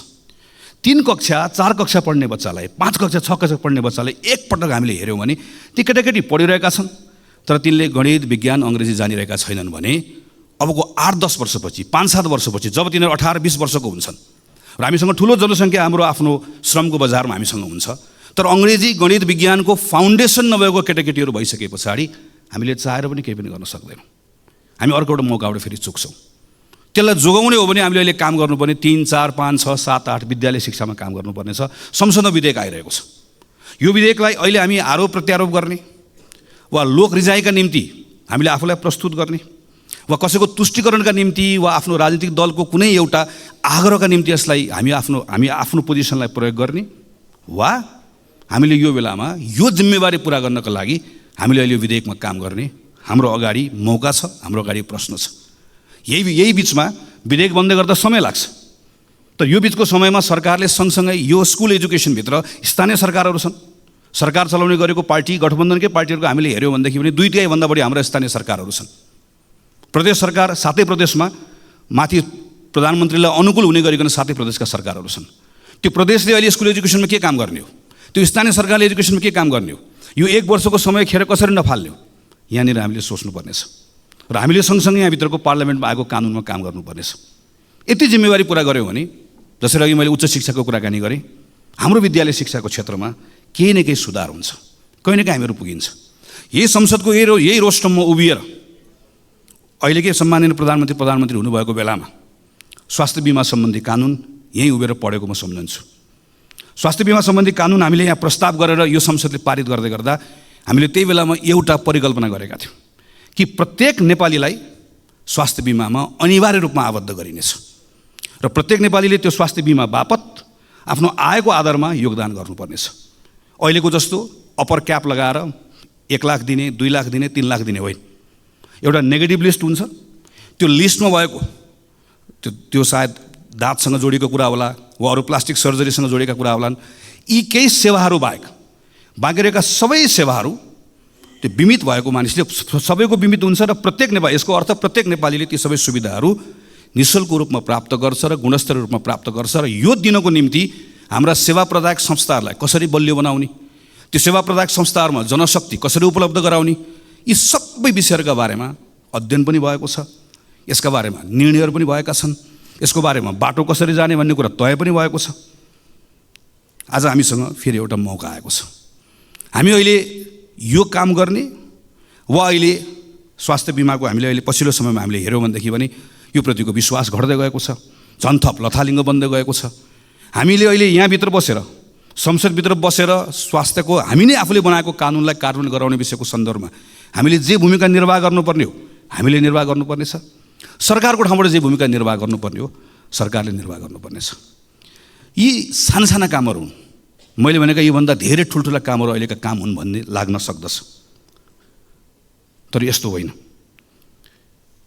3 कक्षा 4 कक्षा पढ्ने बच्चालाई, 5 कक्षा 6 कक्षा पढ्ने बच्चालाई एकपटक हामीले हेऱ्यौँ भने ती केटाकेटी पढिरहेका छन् तर तिनले गणित, विज्ञान, अङ्ग्रेजी जानिरहेका छैनन् भने अबको 8-10 वर्षपछि, 5-7 वर्षपछि जब तिनीहरू 18-20 वर्षको हुन्छन् र हामीसँग ठुलो जनसङ्ख्या हाम्रो आफ्नो श्रमको बजारमा हामीसँग हुन्छ, तर अङ्ग्रेजी, गणित, विज्ञानको फाउन्डेसन नभएको केटाकेटीहरू भइसके पछाडि हामीले चाहेर पनि केही पनि गर्न सक्दैनौँ। हामी अर्को एउटा मौकाबाट फेरि चुक्छौँ। त्यसलाई जोगाउने हो भने हामीले अहिले काम गर्नुपर्ने 3, 4, 5, 6, 7, 8 विद्यालय शिक्षामा काम गर्नुपर्ने छ। संसदमा विधेयक आइरहेको छ। यो विधेयकलाई अहिले हामी आरोप प्रत्यारोप गर्ने वा लोक रिजाइका निम्ति हामीले आफूलाई प्रस्तुत गर्ने वा कसैको तुष्टिकरणका निम्ति वा आफ्नो राजनीतिक दलको कुनै एउटा आग्रहका निम्ति यसलाई हामी आफ्नो पोजिसनलाई प्रयोग गर्ने, वा हामीले यो बेलामा यो जिम्मेवारी पुरा गर्नका लागि हामीले अहिले विधेयकमा काम गर्ने हाम्रो अगाडि मौका छ, हाम्रो अगाडि प्रश्न छ। यही बिचमा विधेयक बन्दै गर्दा समय लाग्छ। तर यो बिचको समयमा सरकारले सँगसँगै यो स्कुल एजुकेसनभित्र स्थानीय सरकारहरू छन्, सरकार चलाउने गरेको पार्टी गठबन्धनकै पार्टीहरूको हामीले हेऱ्यौँ भनेदेखि पनि 2/3 बढी हाम्रा स्थानीय सरकारहरू छन्। प्रदेश सरकार 7 प्रदेशमा माथि प्रधानमन्त्रीलाई अनुकूल हुने गरिकन 7 प्रदेशका सरकारहरू छन्। त्यो प्रदेशले अहिले स्कुल एजुकेसनमा के काम गर्ने हो, त्यो स्थानीय सरकारले एजुकेसनमा के काम गर्ने हो, यो 1 वर्षको समय खेर कसरी नफाल्ने हो, यहाँनिर हामीले सोच्नुपर्नेछ। र हामीले सँगसँगै यहाँभित्रको पार्लियामेन्टमा आएको कानुनमा काम गर्नुपर्नेछ। यति जिम्मेवारी पुरा गऱ्यौँ भने, जसरी अघि मैले उच्च शिक्षाको कुराकानी गरेँ, हाम्रो विद्यालय शिक्षाको क्षेत्रमा केही न केही सुधार हुन्छ, कहीँ न कहीँ हामीहरू पुगिन्छ। यही संसदको यही रोस्टममा उभिएर अहिलेकै सम्माननीय प्रधानमन्त्री हुनुभएको बेलामा स्वास्थ्य बिमा सम्बन्धी कानुन यहीँ उभिएर पढेको म सम्झन्छु। स्वास्थ्य बिमा सम्बन्धी कानुन हामीले यहाँ प्रस्ताव गरेर यो संसदले पारित गर्दै गर्दा हामीले त्यही बेलामा एउटा परिकल्पना गरेका थियौँ कि प्रत्येक नेपालीलाई स्वास्थ्य बिमामा अनिवार्य रूपमा आबद्ध गरिनेछ र प्रत्येक नेपालीले त्यो स्वास्थ्य बिमा बापत आफ्नो आयको आधारमा योगदान गर्नुपर्नेछ। अहिलेको जस्तो अप्पर क्याप लगाएर 1 लाख दिने, 2 लाख दिने, 3 लाख दिने होइन। एउटा नेगेटिभ लिस्ट हुन्छ, त्यो लिस्टमा भएको त्यो सायद दाँतसँग जोडिएको कुरा होला वा अरू प्लास्टिक सर्जरीसँग जोडिएका कुरा होलान्। यी केही सेवाहरू बाहेक बाँकी रहेका सबै सेवाहरू त्यो बिमित भएको मानिसले सबैको बिमित हुन्छ र प्रत्येक नेपाली, यसको अर्थ प्रत्येक नेपालीले ती सबै सुविधाहरू निःशुल्क रूपमा प्राप्त गर्छ र गुणस्तरीय रूपमा प्राप्त गर्छ। र यो दिनको निम्ति हाम्रा सेवा प्रदायक संस्थाहरूलाई कसरी बलियो बनाउने, त्यो सेवा प्रदायक संस्थाहरूमा जनशक्ति कसरी उपलब्ध गराउने, यी सबै विषयहरूका बारेमा अध्ययन पनि भएको छ, यसका बारेमा निर्णयहरू पनि भएका छन्, यसको बारेमा बाटो कसरी जाने भन्ने कुरा तय पनि भएको छ। आज हामीसँग फेरि एउटा मौका आएको छ। हामी अहिले यो काम गर्ने वा अहिले स्वास्थ्य बिमाको हामीले अहिले पछिल्लो समयमा हामीले हेऱ्यौँ भनेदेखि भने यो प्रतिको विश्वास घट्दै गएको छ, झन् थप लथालिङ्ग बन्दै गएको छ। हामीले अहिले यहाँभित्र बसेर, संसदभित्र बसेर स्वास्थ्यको हामी नै आफूले बनाएको कानुनलाई कार्यान्वयन गराउने विषयको सन्दर्भमा हामीले जे भूमिका निर्वाह गर्नुपर्ने हो हामीले निर्वाह गर्नुपर्नेछ, सरकारको ठाउँबाट जे भूमिका निर्वाह गर्नुपर्ने हो सरकारले निर्वाह गर्नुपर्नेछ। यी साना कामहरू हुन्, मैले भनेका योभन्दा धेरै ठुल्ठुला कामहरू अहिलेका काम हुन् भन्ने लाग्न सक्दछ, तर यस्तो होइन।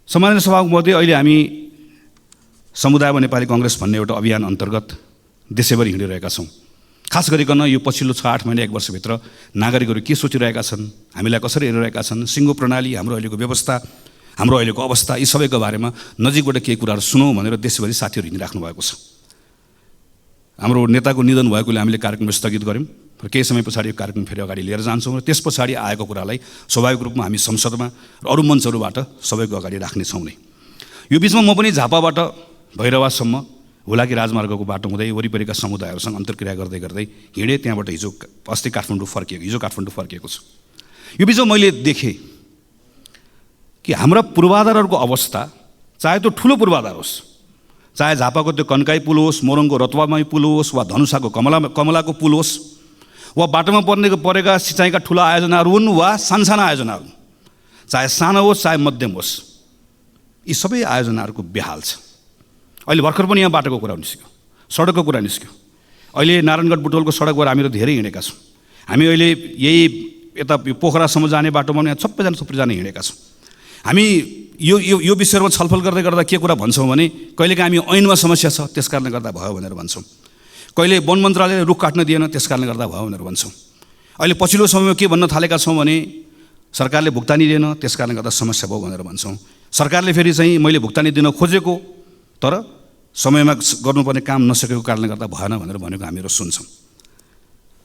सम्माननीय सभामुख महोदय, अहिले हामी समुदायमा नेपाली कङ्ग्रेस भन्ने एउटा अभियान अन्तर्गत देशैभरि हिँडिरहेका छौँ। खास गरिकन यो पछिल्लो 6-8 महिना 1 वर्षभित्र नागरिकहरू के सोचिरहेका छन्, हामीलाई कसरी हेरिरहेका छन्, सिङ्गो प्रणाली, हाम्रो अहिलेको व्यवस्था, हाम्रो अहिलेको अवस्था, यी सबैको बारेमा नजिकबाट केही कुराहरू सुनौँ भनेर देशभरि साथीहरू हिँडिराख्नु भएको छ। हाम्रो नेताको निधन भएकोले हामीले कार्यक्रम स्थगित गऱ्यौँ र केही समय पछाडि यो कार्यक्रम फेरि अगाडि लिएर जान्छौँ र त्यस पछाडि आएको कुरालाई स्वाभाविक रूपमा हामी संसदमा र अरू मञ्चहरूबाट सबैको अगाडि राख्नेछौँ नै। यो बिचमा म पनि झापाबाट भैरवासम्म हुलाकी राजमार्गको बाटो हुँदै वरिपरिका समुदायहरूसँग अन्तर्क्रिया गर्दै गर्दै हिँडेँ। त्यहाँबाट हिजो काठमाडौँ फर्किएको छु। यो बिचमा मैले देखेँ कि हाम्रा पूर्वाधारहरूको अवस्था, चाहे त्यो ठुलो पूर्वाधार होस्, चाहे झापाको त्यो कन्काई पुल होस्, मोरङको रतुवामाई पुल होस्, वा धनुषाको कमलाको पुल होस्, वा बाटोमा परेका सिँचाइका ठुला आयोजनाहरू हुन् वा साना आयोजनाहरू, चाहे सानो होस् चाहे मध्यम होस्, यी सबै आयोजनाहरूको बेहाल छ। अहिले भर्खर पनि यहाँ बाटोको कुरा निस्क्यो, सडकको कुरा निस्क्यो। अहिले नारायणगढ बुटोलको सडकबाट हामीहरू धेरै हिँडेका छौँ। हामी अहिले यही यता पोखरासम्म जाने बाटोमा पनि यहाँ सबैजना हिँडेका छौँ। हामी यो विषयमा छलफल गर्दै गर्दा के कुरा भन्छौँ भने कहिलेकाहीँ हामी ऐनमा समस्या छ त्यस कारणले गर्दा भयो भनेर भन्छौँ, कहिले वन मन्त्रालयले रुख काट्न दिएन त्यस कारणले गर्दा भयो भनेर भन्छौँ। अहिले पछिल्लो समयमा के भन्न थालेका छौँ भने सरकारले भुक्तानी दिएन त्यस कारणले गर्दा समस्या भयो भनेर भन्छौँ। सरकारले फेरि चाहिँ मैले भुक्तानी दिन खोजेको तर समयमा गर्नुपर्ने काम नसकेको कारणले गर्दा भएन भनेर भनेको हामीहरू सुन्छौँ।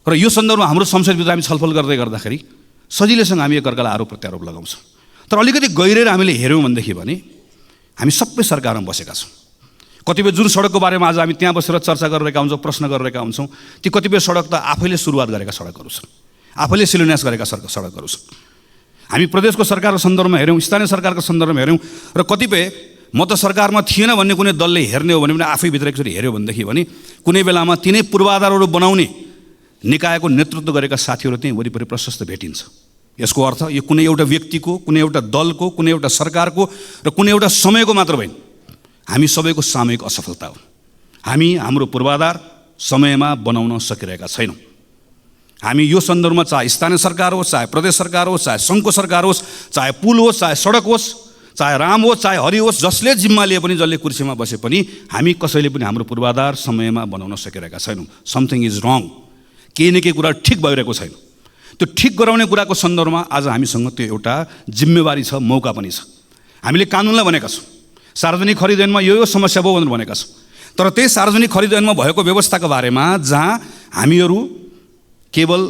र यो सन्दर्भमा हाम्रो संसदभित्र हामी छलफल गर्दै गर्दाखेरि सजिलैसँग हामी एकअर्कालाई आरोप प्रत्यारोप लगाउँछौँ। तर अलिकति गहिरेर हामीले हेऱ्यौँ भनेदेखि भने हामी सबै सरकारमा बसेका छौँ। कतिपय जुन सडकको बारेमा आज हामी त्यहाँ बसेर चर्चा गरिरहेका हुन्छौँ, प्रश्न गरिरहेका हुन्छौँ, ती कतिपय सडक त आफैले सुरुवात गरेका सडकहरू छन्, आफैले शिलान्यास गरेका सडकहरू छन्। हामी प्रदेशको सरकारको सन्दर्भमा हेऱ्यौँ, स्थानीय सरकारको सन्दर्भमा हेऱ्यौँ, र कतिपय म त सरकारमा थिएन भन्ने कुनै दलले हेर्ने हो भने पनि आफै भित्र एकचोटि हेऱ्यो भनेदेखि भने कुनै बेलामा तिनै पूर्वाधारहरू बनाउने निकायको नेतृत्व गरेका साथीहरू त्यहीँ वरिपरि प्रशस्त भेटिन्छ। यसको अर्थ यो कुनै एउटा व्यक्तिको, कुनै एउटा दलको, कुनै एउटा सरकारको र कुनै एउटा समयको मात्र होइन, हामी सबैको सामूहिक असफलता हो। हामी हाम्रो पूर्वाधार समयमा बनाउन सकिरहेका छैनौँ। हामी यो सन्दर्भमा चाहे स्थानीय सरकार होस्, चाहे प्रदेश सरकार होस्, चाहे सङ्घको सरकार होस्, चाहे पुल होस्, चाहे सडक होस्, चाहे राम होस्, चाहे हरि होस्, जसले जिम्मा लिए पनि, जसले कुर्सीमा बसे पनि हामी कसैले पनि हाम्रो पूर्वाधार समयमा बनाउन सकिरहेका छैनौँ। समथिङ इज रङ। केही न केही कुरा ठिक भइरहेको छैन। त्यो ठिक गराउने कुराको सन्दर्भमा आज हामीसँग त्यो एउटा जिम्मेवारी छ, मौका पनि छ। हामीले कानुनलाई भनेका छौँ सार्वजनिक खरिद ऐनमा यो समस्या भयो भनेर भनेका छौँ, तर त्यही सार्वजनिक खरिद ऐनमा भएको व्यवस्थाको बारेमा जहाँ हामीहरू केवल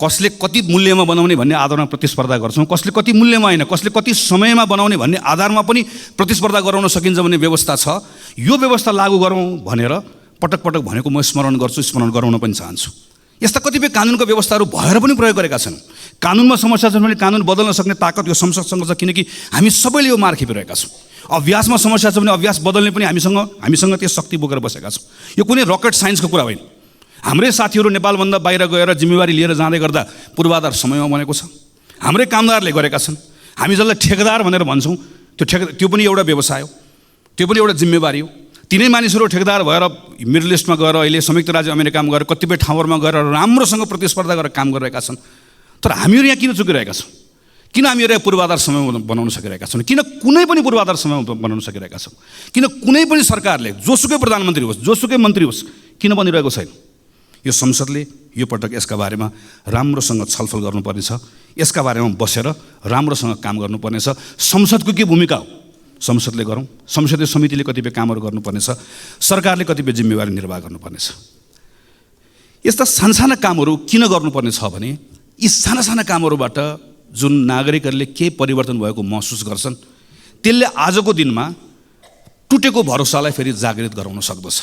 कसले कति मूल्यमा बनाउने भन्ने आधारमा प्रतिस्पर्धा गर्छौँ, कसले कति मूल्यमा होइन, कसले कति समयमा बनाउने भन्ने आधारमा पनि प्रतिस्पर्धा गराउन सकिन्छ भन्ने व्यवस्था छ। यो व्यवस्था लागू गरौँ भनेर पटक पटक भनेको म स्मरण गर्छु, स्मरण गराउन पनि चाहन्छु। यस्ता कतिपय कानुनको व्यवस्थाहरू भएर पनि प्रयोग गरेका छन्। कानुनमा समस्या छ भने कानुन बदल्न सक्ने ताकत यो संसदसँग छ, किनकि हामी सबैले यो मार खेपिरहेका छौँ। अभ्यासमा समस्या छ भने अभ्यास बदल्ने पनि हामीसँग त्यो शक्ति बोकेर बसेका छौँ। यो कुनै रकेट साइन्सको कुरा होइन। हाम्रै साथीहरू नेपालभन्दा बाहिर गएर जिम्मेवारी लिएर जाँदै गर्दा पूर्वाधार समयमा बनेको छ। हाम्रै कामदारले गरेका छन्। हामी जसलाई ठेकेदार भनेर भन्छौँ त्यो पनि एउटा व्यवसाय हो, त्यो पनि एउटा जिम्मेवारी हो। तिनै मानिसहरू ठेकेदार भएर मिडल इस्टमा गएर, अहिले संयुक्त राज्य अमेरिकामा गएर, कतिपय ठाउँहरूमा गएर राम्रोसँग प्रतिस्पर्धा गरेर काम गरिरहेका छन्। तर हामीहरू यहाँ किन चुकिरहेका छौँ? किन हामीहरू यहाँ पूर्वाधार समय बनाउन सकिरहेका छौँ? किन कुनै पनि पूर्वाधार समय बनाउन सकिरहेका छौँ? किन कुनै पनि सरकारले, जोसुकै प्रधानमन्त्री होस्, जोसुकै मन्त्री होस्, किन बनिरहेको छैन? यो संसदले यो पटक यसका बारेमा राम्रोसँग छलफल गर्नुपर्नेछ। यसका बारेमा बसेर राम्रोसँग काम गर्नुपर्नेछ। संसदको के भूमिका हो संसदले गरौँ। संसदीय समितिले कतिपय कामहरू गर्नुपर्नेछ। सरकारले कतिपय जिम्मेवारी निर्वाह गर्नुपर्नेछ। यस्ता साना कामहरू किन गर्नुपर्ने छ भने यी साना कामहरूबाट जुन नागरिकहरूले केही परिवर्तन भएको महसुस गर्छन्, त्यसले आजको दिनमा टुटेको भरोसालाई फेरि जागृत गराउन सक्दछ।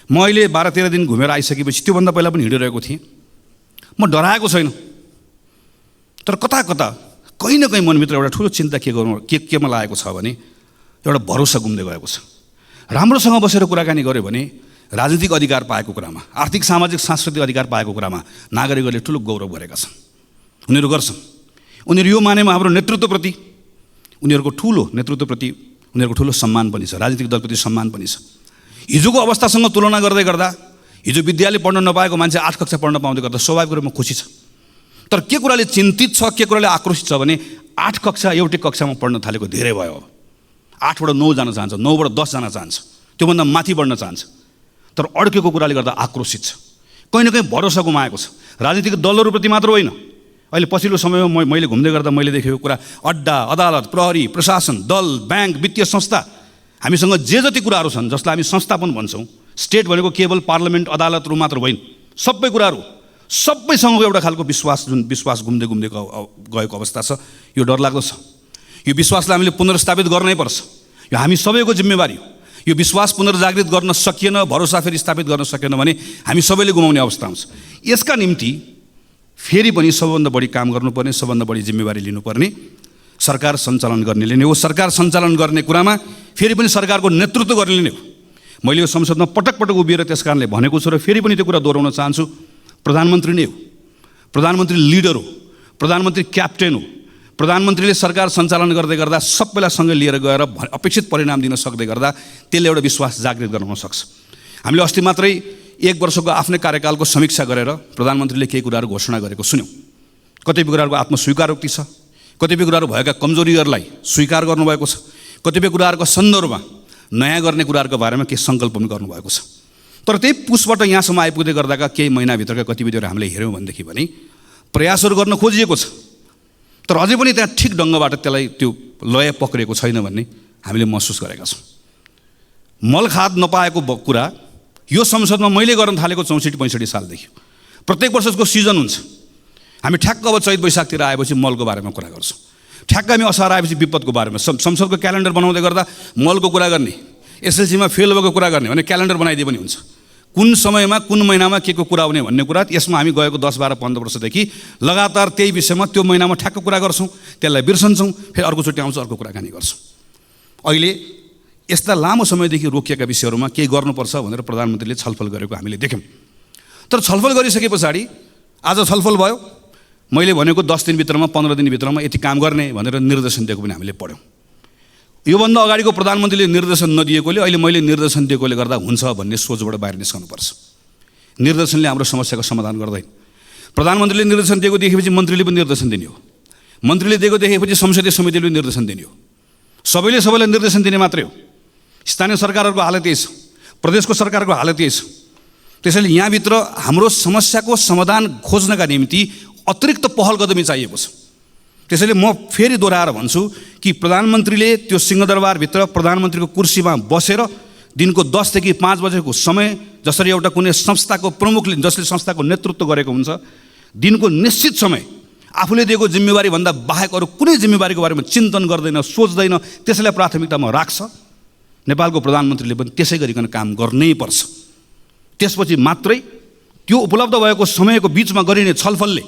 म अहिले 12-13 दिन घुमेर आइसकेपछि त्योभन्दा पहिला पनि हिँडिरहेको थिएँ। म डराएको छैन, तर कता कता कहीँ न कहीँ मनभित्र एउटा ठुलो चिन्ता केमा लागेको छ भने एउटा भरोसा गुम्दै गएको छ। राम्रोसँग बसेर कुराकानी गऱ्यो भने राजनीतिक अधिकार पाएको कुरामा, आर्थिक सामाजिक सांस्कृतिक अधिकार पाएको कुरामा नागरिकहरूले ठुलो गौरव गरेका छन्। उनीहरू गर्छन्। उनीहरू यो मानेमा हाम्रो नेतृत्वप्रति, उनीहरूको ठुलो सम्मान पनि छ, राजनीतिक दलप्रति सम्मान पनि छ। हिजोको अवस्थासँग तुलना गर्दै गर्दा हिजो विद्यालय पढ्न नपाएको मान्छे 8 कक्षा पढ्न पाउँदै गर्दा स्वाभाविक रूपमा खुसी छ। तर के कुराले चिन्तित छ, के कुराले आक्रोशित छ भने 8 कक्षा एउटै कक्षामा पढ्न थालेको धेरै भयो। 8बाट 9 जान चाहन्छ, 9बाट 10 जान चाहन्छ, त्योभन्दा माथि बढ्न चाहन्छ। तर अड्केको कुराले गर्दा आक्रोशित छ, कहीँ न कहीँ भरोसा गुमाएको छ। राजनीतिक दलहरूप्रति मात्र होइन, अहिले पछिल्लो समयमा मैले घुम्दै गर्दा मैले देखेको कुरा, अड्डा, अदालत, प्रहरी, प्रशासन, दल, ब्याङ्क, वित्तीय संस्था, हामीसँग जे जति कुराहरू छन् जसलाई हामी संस्था पनि भन्छौँ। स्टेट भनेको केवल पार्लियामेन्ट, अदालतहरू मात्र होइन, सबै कुराहरू, सबैसँगको एउटा खालको विश्वास घुम्दै गएको अवस्था छ। यो डरलाग्दो छ। यो विश्वासलाई हामीले पुनर्स्थापित गर्नै पर्छ। यो हामी सबैको जिम्मेवारी हो। यो विश्वास पुनर्जागृत गर्न सकिएन, भरोसा फेरि स्थापित गर्न सकेन भने हामी सबैले गुमाउने अवस्था आउँछ। यसका निम्ति फेरि पनि सबभन्दा बढी काम गर्नुपर्ने, सबभन्दा बढी जिम्मेवारी लिनुपर्ने सरकार सञ्चालन गर्नेले नै हो। सरकार सञ्चालन गर्ने कुरामा फेरि पनि सरकारको नेतृत्व गर्नेले नै हो। मैले यो संसदमा पटक पटक उभिएर त्यस कारणले भनेको छु र फेरि पनि त्यो कुरा दोहोऱ्याउन चाहन्छु। प्रधानमन्त्री नै हो, प्रधानमन्त्री लिडर हो, प्रधानमन्त्री क्याप्टेन हो। प्रधानमन्त्रीले सरकार सञ्चालन गर्दै गर्दा सबैलाई सँगै लिएर गएर अपेक्षित परिणाम दिन सक्दै गर्दा त्यसले एउटा विश्वास जागृत गराउन सक्छ। हामीले अस्ति मात्रै 1 वर्षको आफ्नै कार्यकालको समीक्षा गरेर प्रधानमन्त्रीले केही कुराहरू घोषणा गरेको सुन्यौँ। कतिपय कुराहरूको आत्मस्वीकारोक्ति छ, कतिपय कुराहरू भएका कमजोरीहरूलाई स्वीकार गर्नुभएको छ, कतिपय कुराहरूको सन्दर्भमा नयाँ गर्ने कुराहरूको बारेमा केही सङ्कल्प पनि गर्नुभएको छ। तर त्यही पुसबाट यहाँसम्म आइपुग्दै गर्दाका केही महिनाभित्रका गतिविधिहरू हामीले हेऱ्यौँ भनेदेखि भने प्रयासहरू गर्न खोजिएको छ, तर अझै पनि त्यहाँ ठिक ढङ्गबाट त्यसलाई त्यो लय पक्रिएको छैन भन्ने हामीले महसुस गरेका छौँ। मलखाद नपाएको कुरा यो संसदमा मैले गर्न थालेको 64-65 सालदेखि प्रत्येक वर्षको सिजन हुन्छ। हामी ठ्याक्क अब चैत वैशाखतिर आएपछि मलको बारेमा कुरा गर्छौँ। ठ्याक्क हामी असार आएपछि विपदको बारेमा, संसदको क्यालेन्डर बनाउँदै गर्दा मलको कुरा गर्ने, एसएलसीमा फेल भएको कुरा गर्ने भने क्यालेन्डर बनाइदिए पनि हुन्छ। कुन समयमा कुन महिनामा के को कुरा हुने भन्ने कुरा यसमा हामी गएको 10-12-15 वर्षदेखि लगातार त्यही विषयमा त्यो महिनामा ठ्याक्क कुरा गर्छौँ, त्यसलाई बिर्सन्छौँ, फेरि अर्कोचोटि आउँछ अर्को कुराकानी गर्छौँ। अहिले यस्ता लामो समयदेखि रोकिएका विषयहरूमा केही गर्नुपर्छ भनेर प्रधानमन्त्रीले छलफल गरेको हामीले देख्यौँ। तर छलफल गरिसके पछाडि आज छलफल भयो, मैले भनेको 10 दिनभित्रमा 15 दिनभित्रमा यति काम गर्ने भनेर निर्देशन दिएको पनि हामीले पढ्यौँ। योभन्दा अगाडिको प्रधानमन्त्रीले निर्देशन नदिएकोले अहिले मैले निर्देशन दिएकोले गर्दा हुन्छ भन्ने सोचबाट बाहिर निस्कनुपर्छ। निर्देशनले हाम्रो समस्याको समाधान गर्दैन। प्रधानमन्त्रीले निर्देशन दिएको देखेपछि मन्त्रीले पनि निर्देशन दिने हो, मन्त्रीले दिएको देखेपछि संसदीय समितिले पनि निर्देशन दिने हो, सबैले सबैलाई निर्देशन दिने मात्रै हो। स्थानीय सरकारहरूको हालत यही छ, प्रदेशको सरकारको हालत यही छ। त्यसैले यहाँभित्र हाम्रो समस्याको समाधान खोज्नका निम्ति अतिरिक्त पहल कदमी चाहिएको छ। त्यसैले म फेरि दोहोऱ्याएर भन्छु कि प्रधानमन्त्रीले त्यो सिंहदरबारभित्र प्रधानमन्त्रीको कुर्सीमा बसेर दिनको 10 देखि 5 बजेको समय, जसरी एउटा कुनै संस्थाको प्रमुखले जसले संस्थाको नेतृत्व गरेको हुन्छ, दिनको निश्चित समय आफूले दिएको जिम्मेवारी भन्दा बाहेक अरू कुनै जिम्मेवारीको बारेमा चिन्तन गर्दैन, सोच्दैन, त्यसैलाई प्राथमिकतामा राख्छ। नेपालको प्रधानमन्त्रीले पनि त्यसै गरिकन काम गर्नै पर्छ। त्यसपछि मात्रै त्यो उपलब्ध भएको समयको बिचमा गरिने छलफलले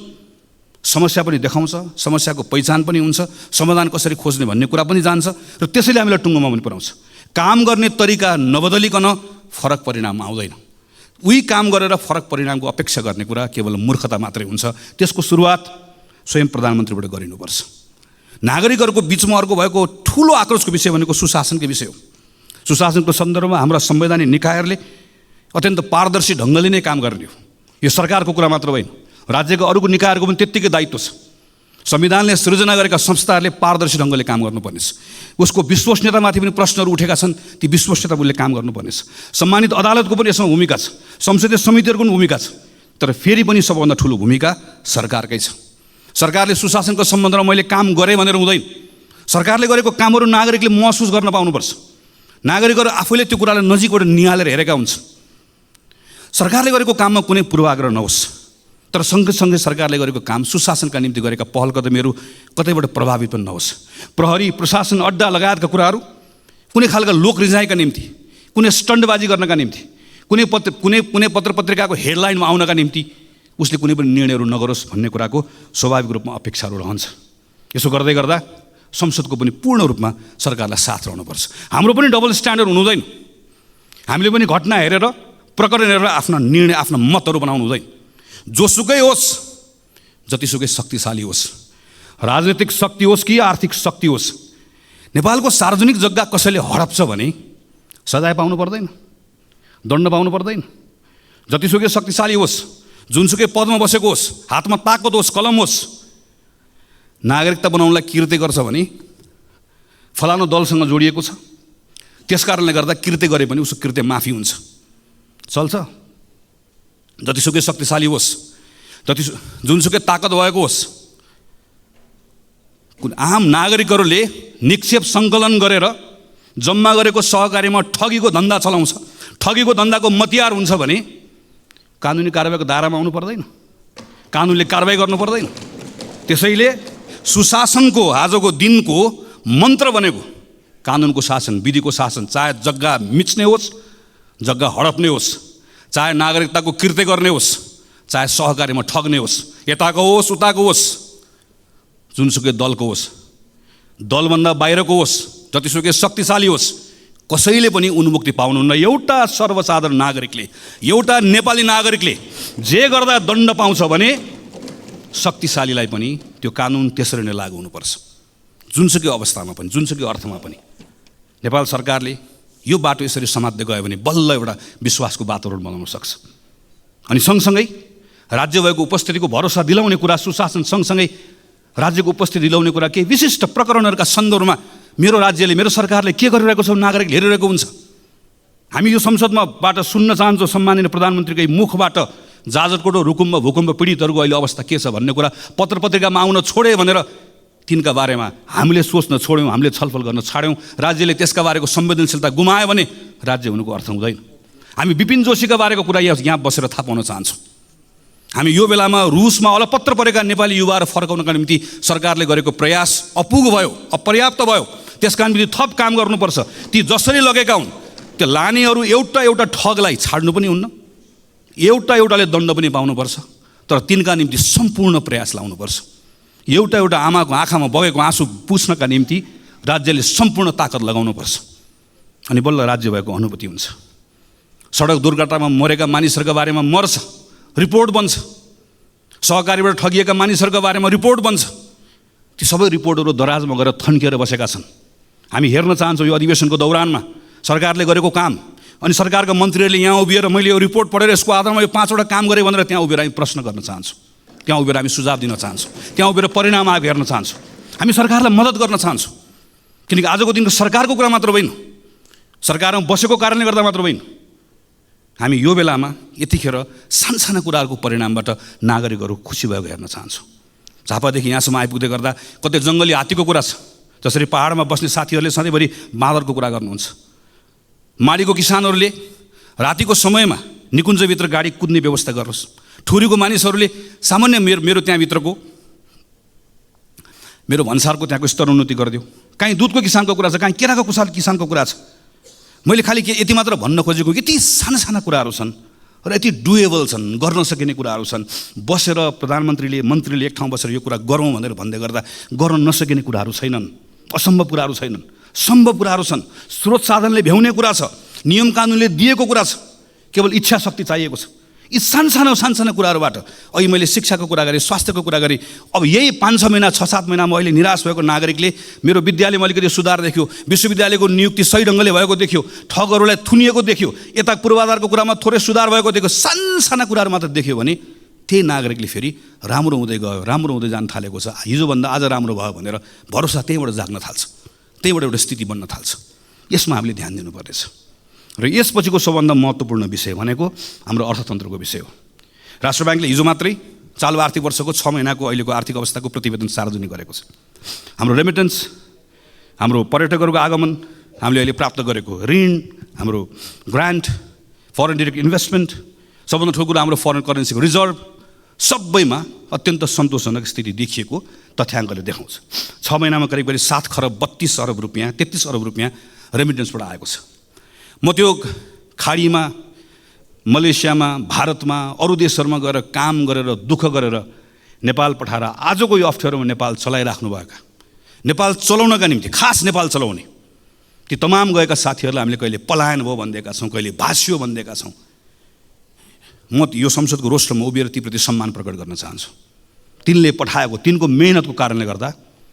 समस्या पनि देखाउँछ, समस्याको पहिचान पनि हुन्छ, समाधान कसरी खोज्ने भन्ने कुरा पनि जान्छ र त्यसैले हामीलाई टुङ्गोमा पनि पुर्याउँछ। काम गर्ने तरिका नबदलिकन फरक परिणाम आउँदैन। उही काम गरेर फरक परिणामको अपेक्षा गर्ने कुरा केवल मूर्खता मात्रै हुन्छ। त्यसको सुरुवात स्वयं प्रधानमन्त्रीबाट गरिनुपर्छ। नागरिकहरूको बिचमा अर्को भएको ठुलो आक्रोशको विषय भनेको सुशासनको विषय हो। सुशासनको सन्दर्भमा हाम्रा संवैधानिक निकायहरूले अत्यन्त पारदर्शी ढङ्गले नै काम गर्ने हो। यो सरकारको कुरा मात्र होइन, राज्यको अरूको निकायहरूको पनि त्यत्तिकै दायित्व छ। संविधानले सृजना गरेका संस्थाहरूले पारदर्शी ढङ्गले काम गर्नुपर्नेछ। उसको विश्वसनीयतामाथि पनि प्रश्नहरू उठेका छन्, ती विश्वसनीयताले काम गर्नुपर्नेछ। सम्मानित अदालतको पनि यसमा भूमिका छ, संसदीय समितिहरूको पनि भूमिका छ। तर फेरि पनि सबभन्दा ठुलो भूमिका सरकारकै छ। सरकारले सुशासनको सम्बन्धमा मैले काम गरेँ भनेर हुँदैन। सरकारले गरेको कामहरू नागरिकले महसुस गर्न पाउनुपर्छ। नागरिकहरू आफैले त्यो कुरालाई नजिकबाट निहालेर हेरेका हुन्छन्। सरकारले गरेको काममा कुनै पूर्वाग्रह नहोस्, तर सँगसँगै सरकारले गरेको काम सुशासनका निम्ति गरेका पहल कदमीहरू कतैबाट प्रभावित पनि नहोस्। प्रहरी, प्रशासन, अड्डा लगायतका कुराहरू कुनै खालका लोक रिझाइका निम्ति, कुनै स्टन्टबाजी गर्नका निम्ति, कुनै पत्र पत्रिकाको हेडलाइनमा आउनका निम्ति उसले कुनै पनि निर्णयहरू नगरोस् भन्ने कुराको स्वाभाविक रूपमा अपेक्षाहरू रहन्छ। यसो गर्दै गर्दा संसदको पनि पूर्ण रूपमा सरकारलाई साथ रहनुपर्छ। हाम्रो पनि डबल स्ट्यान्डर्ड हुनु हुँदैन। हामीले पनि घटना हेरेर, प्रकरण हेरेर आफ्ना निर्णय, आफ्ना मतहरू बनाउनु हुँदैन। जोसुकै होस्, जतिसुकै शक्तिशाली होस्, राजनीतिक शक्ति होस् कि आर्थिक शक्ति होस्, नेपालको सार्वजनिक जग्गा कसैले हडप्छ भने सजाय पाउनु पर्दैन, दण्ड पाउनु पर्दैन। जतिसुकै शक्तिशाली होस्, जुनसुकै पदमा बसेको होस्, हातमा ताकत होस्, कलम होस्, नागरिकता बनाउनलाई कृत्य गर्छ भने फलानु दलसँग जोडिएको छ, त्यस कारणले गर्दा कृत्य गरे पनि उसको कृत्य माफी हुन्छ, चल्छ। जतिसुकै शक्तिशाली होस्, जुनसुकै ताकत भएको होस्, आम नागरिकहरूले निक्षेप सङ्कलन गरेर जम्मा गरेको सहकारीमा ठगीको धन्दा चलाउँछ, ठगीको धन्दाको मतियार हुन्छ भने कानुनी कारबाहीको दायरामा आउनु पर्दैन, कानुनले कारबाही गर्नु पर्दैन। त्यसैले सुशासनको आजको दिनको मन्त्र बनेको कानुनको शासन, विधिको शासन, चाहे जग्गा मिच्ने होस्, जग्गा हडप्ने होस्, चाहे नागरिकताको कृत्य गर्ने होस्, चाहे सहकारीमा ठग्ने होस्, यताको होस् उताको होस्, जुनसुकै दलको होस्, दलभन्दा बाहिरको होस्, जतिसुकै शक्तिशाली होस्, कसैले पनि उन्मुक्ति पाउनुहुन्न। एउटा सर्वसाधारण नागरिकले, एउटा नेपाली नागरिकले जे गर्दा दण्ड पाउँछ भने शक्तिशालीलाई पनि त्यो कानुन त्यसरी नै लागू हुनुपर्छ। जुनसुकै अवस्थामा पनि, जुनसुकै अर्थमा पनि नेपाल सरकारले यो बाटो यसरी समात्दै गयो भने बल्ल एउटा विश्वासको वातावरण बनाउन सक्छ। अनि सँगसँगै राज्य भएको उपस्थितिको भरोसा दिलाउने कुरा, सुशासन सँगसँगै राज्यको उपस्थिति दिलाउने कुरा, केही विशिष्ट प्रकरणहरूका सन्दर्भमा मेरो राज्यले, मेरो सरकारले के गरिरहेको छ नागरिकले हेरिरहेको हुन्छ। हामी यो संसदमाबाट सुन्न चाहन्छौँ सम्माननीय प्रधानमन्त्रीकै मुखबाट जाजरकोट रुकुम भूकम्प पीडितहरूको अहिले अवस्था के छ भन्ने कुरा पत्र पत्रिकामा आउन छोडे भनेर तिनका बारेमा हामीले सोच्न छोड्यौँ, हामीले छलफल गर्न छाड्यौँ, राज्यले त्यसका बारेको संवेदनशीलता गुमायो भने राज्य हुनुको अर्थ हुँदैन। हामी विपिन जोशीका बारेको कुरा यहाँ बसेर थाहा पाउन चाहन्छौँ। हामी यो बेलामा रुसमा अलपत्र परेका नेपाली युवाहरू फर्काउनका निम्ति सरकारले गरेको प्रयास अपुग भयो, अपर्याप्त भयो। त्यसका निम्ति थप काम गर्नुपर्छ। ती जसरी लगेका हुन् त्यो लानेहरू एउटा एउटा ठगलाई छाड्नु पनि हुन्न, एउटा एउटाले दण्ड पनि पाउनुपर्छ, तर तिनका निम्ति सम्पूर्ण प्रयास लाउनुपर्छ। एउटा एउटा आमाको आँखामा बगेको आँसु पुछ्नका निम्ति राज्यले सम्पूर्ण ताकत लगाउनुपर्छ, अनि बल्ल राज्य भएको अनुभूति हुन्छ। सडक दुर्घटनामा मरेका मानिसहरूका बारेमा मर्छ, रिपोर्ट बन्छ, सहकारीबाट ठगिएका मानिसहरूका बारेमा रिपोर्ट बन्छ। ती सबै रिपोर्टहरू दराजमा गएर थन्किएर बसेका छन्। हामी हेर्न चाहन्छौँ यो अधिवेशनको दौरानमा सरकारले गरेको काम, अनि सरकारका मन्त्रीहरूले यहाँ उभिएर मैले यो रिपोर्ट पढेर यसको आधारमा यो 5वटा काम गरेँ भनेर त्यहाँ उभिएर हामी प्रश्न गर्न चाहन्छौँ, त्यहाँ उभिएर हामी सुझाव दिन चाहन्छौँ, त्यहाँ उभिएर परिणाम आएको हेर्न चाहन्छौँ। हामी सरकारलाई मद्दत गर्न चाहन्छौँ, किनकि आजको दिनको सरकारको कुरा मात्र होइन, सरकारमा बसेको कारणले गर्दा मात्र होइन। हामी यो बेलामा यतिखेर सानसाना कुराहरूको परिणामबाट नागरिकहरू खुसी भएको हेर्न चाहन्छौँ। झापादेखि यहाँसम्म आइपुग्दै गर्दा कतै जङ्गली हात्तीको कुरा छ, जसरी पहाडमा बस्ने साथीहरूले सधैँभरि बाँदरको कुरा गर्नुहुन्छ। माडीको किसानहरूले रातिको समयमा निकुञ्जभित्र गाडी कुद्ने व्यवस्था गर्नुहोस्। ठुरीको मानिसहरूले सामान्य मेरो त्यहाँभित्रको मेरो भन्सारको त्यहाँको स्तरोन्नति गरिदियो। काहीँ दुधको किसानको कुरा छ, काहीँ केराको किसानको कुरा छ। मैले खालि यति मात्र भन्न खोजेको यति साना कुराहरू छन् र यति डुएबल छन्, गर्न सकिने कुराहरू छन्। बसेर प्रधानमन्त्रीले मन्त्रीले एक ठाउँ बसेर यो कुरा गरौँ भनेर भन्दै गर्दा गर्न नसकिने कुराहरू छैनन्, असम्भव कुराहरू छैनन्, सम्भव कुराहरू छन्। स्रोत साधनले भ्याउने कुरा छ, नियम कानुनले दिएको कुरा छ, केवल इच्छा शक्ति चाहिएको छ। यी सानसाना कुराहरूबाट अहिले मैले शिक्षाको कुरा गरेँ, स्वास्थ्यको कुरा गरेँ। अब यही 5-6 महिना 6-7 महिनामा अहिले निराश भएको नागरिकले मेरो विद्यालयमा अलिकति सुधार देख्यो, विश्वविद्यालयको नियुक्ति सही ढङ्गले भएको देख्यो, ठगहरूलाई थुनिएको देख्यो, यता पूर्वाधारको कुरामा थोरै सुधार भएको देख्यो, सानसाना कुराहरू मात्र देख्यो भने त्यही नागरिकले फेरि राम्रो हुँदै गयो, राम्रो हुँदै जान थालेको छ, हिजोभन्दा आज राम्रो भयो भनेर भरोसा त्यहीँबाट जाग्न थाल्छ, त्यहीँबाट एउटा स्थिति बन्न थाल्छ। यसमा हामीले ध्यान दिनुपर्नेछ। र यसपछिको सबभन्दा महत्त्वपूर्ण विषय भनेको हाम्रो अर्थतन्त्रको विषय हो। राष्ट्र ब्याङ्कले हिजो मात्रै चालु आर्थिक वर्षको 6 महिनाको अहिलेको आर्थिक अवस्थाको प्रतिवेदन सार्वजनिक गरेको छ। हाम्रो रेमिटेन्स, हाम्रो पर्यटकहरूको आगमन, हामीले अहिले प्राप्त गरेको ऋण, हाम्रो ग्रान्ट, फरेन डिरेक्ट इन्भेस्टमेन्ट, सबभन्दा ठुलो कुरा हाम्रो फरेन करेन्सीको रिजर्भ, सबैमा अत्यन्त सन्तोषजनक स्थिति देखिएको तथ्याङ्कले देखाउँछ। 6 महिनामा करिब 7 खरब 32 अरब रुपियाँ, 33 अरब रुपियाँ रेमिटेन्सबाट आएको छ। म त्यो खाडीमा, मलेसियामा, भारतमा, अरू देशहरूमा गएर काम गरेर दुःख गरेर नेपाल पठाएर आजको यो अप्ठ्यारोमा नेपाल चलाइराख्नुभएका, नेपाल चलाउनका निम्ति खास नेपाल चलाउने ती तमाम गएका साथीहरूलाई हामीले कहिले पलायन भयो भनिदिएका छौँ, कहिले भाष्यो भनिदिएका छौँ। म यो संसदको रोस्टरमा उभिएर तीप्रति सम्मान प्रकट गर्न चाहन्छु। तिनले पठाएको, तिनको मेहनतको कारणले गर्दा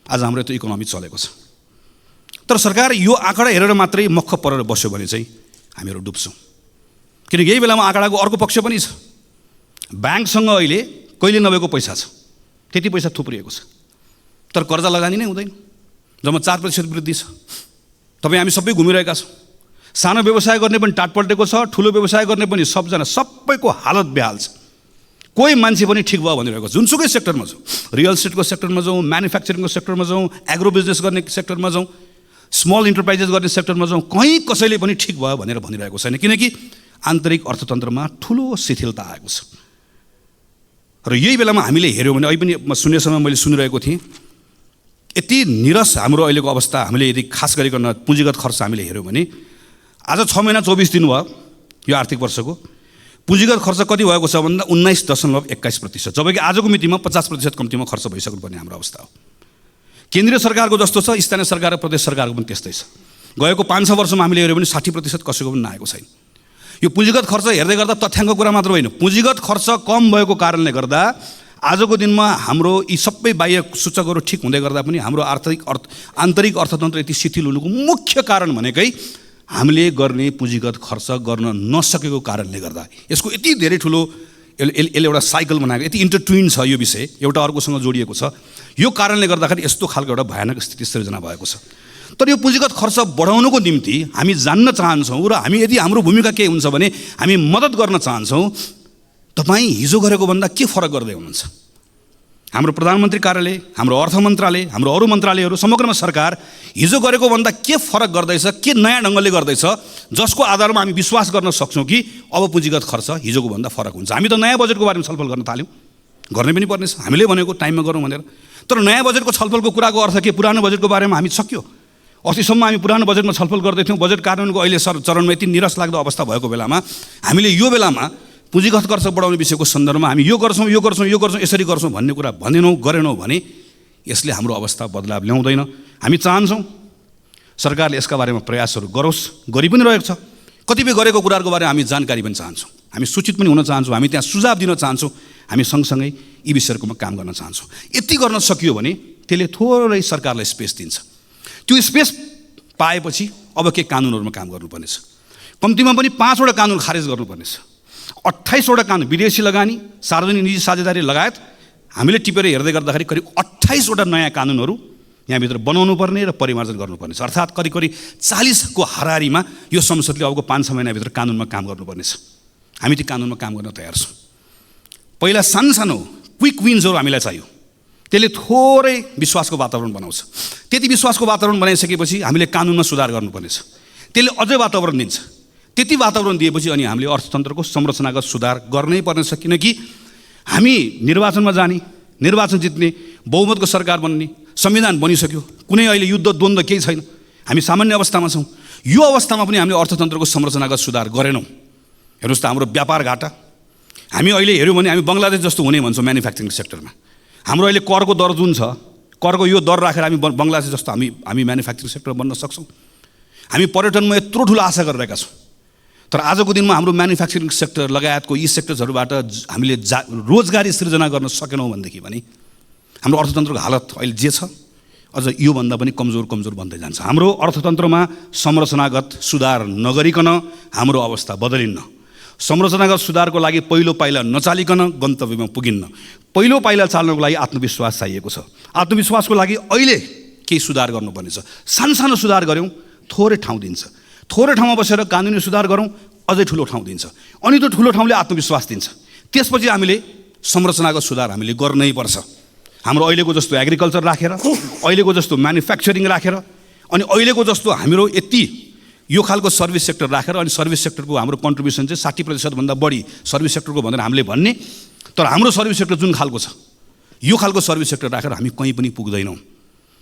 आज हाम्रो यस्तो इकोनोमी चलेको छ। तर सरकार यो आँकडा हेरेर मात्रै मक्ख परेर बस्यो भने चाहिँ हामीहरू डुब्छौँ। किनकि यही बेलामा आँकडाको अर्को पक्ष पनि छ। ब्याङ्कसँग अहिले कहिले नभएको पैसा छ, त्यति पैसा थुप्रिएको छ, तर कर्जा लगानी नै हुँदैन। जम्मा 4% वृद्धि छ। तपाईँ हामी सबै घुमिरहेका छौँ। सानो व्यवसाय गर्ने पनि टाट पल्टेको छ, ठुलो व्यवसाय गर्ने पनि सबैको हालत बेहाल छ। कोही मान्छे पनि ठिक भयो भनिरहेको छ। जुनसुकै सेक्टरमा जाउँ, रियल इस्टेटको सेक्टरमा जाउँ, म्यानुफ्याक्चरिङको सेक्टरमा जाउँ, एग्रो बिजनेस गर्ने सेक्टरमा जाउँ, स्मल इन्टरप्राइजेस गर्ने सेक्टरमा जाउँ, कहीँ कसैले पनि ठिक भयो भनेर भनिरहेको छैन। किनकि आन्तरिक अर्थतन्त्रमा ठुलो शिथिलता आएको छ। र यही बेलामा हामीले हेऱ्यौँ भने अहिले पनि सुन्ने समय मैले सुनिरहेको थिएँ, यति निरस हाम्रो अहिलेको अवस्था। हामीले यदि खास गरिकन पुँजीगत खर्च हामीले हेऱ्यौँ भने आज 6 महिना 24 दिन भयो यो आर्थिक वर्षको, पुँजीगत खर्च कति भएको छ भन्दा 19.21%, जबकि आजको मितिमा 50% कम्तीमा खर्च भइसक्नुपर्ने हाम्रो अवस्था हो। केन्द्रीय सरकारको जस्तो छ, स्थानीय सरकार र प्रदेश सरकारको पनि त्यस्तै छ। गएको 5-6 वर्षमा हामीले हेऱ्यौँ भने 60% कसैको पनि नआएको छैन। यो पुँजीगत खर्च हेर्दै गर्दा तथ्याङ्कको कुरा मात्र होइन, पुँजीगत खर्च कम भएको कारणले गर्दा आजको दिनमा हाम्रो यी सबै बाह्य सूचकहरू ठिक हुँदै गर्दा पनि हाम्रो आन्तरिक अर्थतन्त्र यति शिथिल हुनुको मुख्य कारण भनेकै हामीले गर्ने पुँजीगत खर्च गर्न नसकेको कारणले गर्दा। यसको यति धेरै ठुलो यसले एउटा साइकल बनाएको, यति इन्टरट्विन छ यो विषय, एउटा अर्कोसँग जोडिएको छ। यो कारणले गर्दाखेरि यस्तो खालको एउटा भयानक स्थिति सृजना भएको छ। तर यो पुँजीगत खर्च बढाउनुको निम्ति हामी जान्न चाहन्छौँ र हामी यदि हाम्रो भूमिका के हुन्छ भने हामी मद्दत गर्न चाहन्छौँ। तपाईँ हिजो गरेको भन्दा के फरक गर्दै हुनुहुन्छ? हाम्रो प्रधानमन्त्री कार्यालय, हाम्रो अर्थ मन्त्रालय, हाम्रो अरू मन्त्रालयहरू, समग्रमा सरकार हिजो गरेको भन्दा के फरक गर्दैछ, के नयाँ ढङ्गले गर्दैछ, जसको आधारमा हामी विश्वास गर्न सक्छौँ कि अब पुँजीगत खर्च हिजोको भन्दा फरक हुन्छ। हामी त नयाँ बजेटको बारेमा छलफल गर्न थाल्यौँ, गर्ने पनि पर्नेछ, हामीले भनेको टाइममा गरौँ भनेर। तर नयाँ बजेटको छलफलको कुराको अर्थ के? पुरानो बजेटको बारेमा हामी सक्यो। अस्तिसम्म हामी पुरानो बजेटमा छलफल गर्दैथ्यौँ। बजेट कार्यान्वयनको अहिले चरणमा यति निराश लाग्दो अवस्था भएको बेलामा हामीले यो बेलामा पुँजीगत खर्च बढाउने विषयको सन्दर्भमा हामी यो गर्छौँ, यसरी गर्छौँ भन्ने कुरा गरेनौँ भने यसले हाम्रो अवस्था बदलाव ल्याउँदैन। हामी चाहन्छौँ सरकारले यसका बारेमा प्रयासहरू गरोस्, गरि पनि रहेको छ। कतिपय गरेको कुराहरूको बारेमा हामी जानकारी पनि चाहन्छौँ। हामी सूचित पनि हुन चाहन्छौँ, हामी त्यहाँ सुझाव दिन चाहन्छौँ, हामी सँगसँगै यी विषयहरूमा काम गर्न चाहन्छौँ। यति गर्न सकियो भने त्यसले थोरै सरकारलाई स्पेस दिन्छ। त्यो स्पेस पाएपछि अब के कानुनहरूमा काम गर्नुपर्नेछ। कम्तीमा पनि 5वटा कानुन खारेज गर्नुपर्नेछ। 28वटा कानुन, विदेशी लगानी, सार्वजनिक निजी साझेदारी लगायत हामीले टिपेर हेर्दै गर्दाखेरि करिब 28वटा नयाँ कानुनहरू यहाँभित्र बनाउनु पर्ने र परिमार्जन गर्नुपर्नेछ। अर्थात् करिब 40को हाराहारीमा यो संसदले अबको 5-6 महिनाभित्र कानुनमा काम गर्नुपर्नेछ। हामी ती कानुनमा काम गर्न तयार छौँ। पहिला सानो क्विक विन्सहरू हामीलाई चाहियो, त्यसले थोरै विश्वासको वातावरण बनाउँछ। त्यति विश्वासको वातावरण बनाइसकेपछि हामीले कानुनमा सुधार गर्नुपर्नेछ, त्यसले अझै वातावरण दिन्छ। त्यति वातावरण दिएपछि अनि हामीले अर्थतन्त्रको संरचनागत सुधार गर्नै पर्नेछ। किनकि हामी निर्वाचनमा जाने, निर्वाचन जित्ने, बहुमतको सरकार बन्ने, संविधान बनिसक्यो, कुनै अहिले युद्ध द्वन्द्व केही छैन, हामी सामान्य अवस्थामा छौँ। यो अवस्थामा पनि हामीले अर्थतन्त्रको संरचनागत सुधार गरेनौँ। हेर्नुहोस् त, हाम्रो व्यापार घाटा हामी अहिले हेऱ्यौँ भने हामी बङ्गलादेश जस्तो हुने भन्छौँ म्यानुफ्याक्चरिङ सेक्टरमा। हाम्रो अहिले करको दर जुन छ, करको यो दर राखेर हामी बङ्गलादेश जस्तो हामी म्यानुफ्याक्चरिङ सेक्टर बन्न सक्छौँ। हामी पर्यटनमा यत्रो ठुलो आशा गरिरहेका छौँ, तर आजको दिनमा हाम्रो म्यानुफ्याक्चरिङ सेक्टर लगायतको यी सेक्टर्सहरूबाट हामीले रोजगारी सृजना गर्न सकेनौँ भनेदेखि भने हाम्रो अर्थतन्त्रको हालत अहिले जे छ अझ योभन्दा पनि कमजोर बन्दै जान्छ। हाम्रो अर्थतन्त्रमा संरचनागत सुधार नगरिकन हाम्रो अवस्था बदलिन्न। संरचनागत सुधारको लागि पहिलो पाइला नचालिकन गन्तव्यमा पुगिन्न। पहिलो पाइला चाल्नको लागि आत्मविश्वास चाहिएको छ। आत्मविश्वासको लागि अहिले केही सुधार गर्नुपर्नेछ। सानो सुधार गऱ्यौँ थोरै ठाउँ दिन्छ। थोरै ठाउँमा बसेर कानुनी सुधार गरौँ अझै ठुलो ठाउँ दिन्छ। अनि त्यो ठुलो ठाउँले आत्मविश्वास दिन्छ। त्यसपछि हामीले संरचनागत सुधार हामीले गर्नै पर्छ। हाम्रो अहिलेको जस्तो एग्रिकल्चर राखेर, अहिलेको जस्तो म्यानुफ्याक्चरिङ राखेर, अनि अहिलेको जस्तो हाम्रो यति यो खालको सर्भिस सेक्टर राखेर, अनि सर्भिस सेक्टरको हाम्रो कन्ट्रिब्युसन चाहिँ 60%भन्दा बढी सर्भिस सेक्टरको भनेर हामीले भन्ने, तर हाम्रो सर्भिस सेक्टर जुन खालको छ, यो खालको सर्भिस सेक्टर राखेर हामी कहीँ पनि पुग्दैनौँ।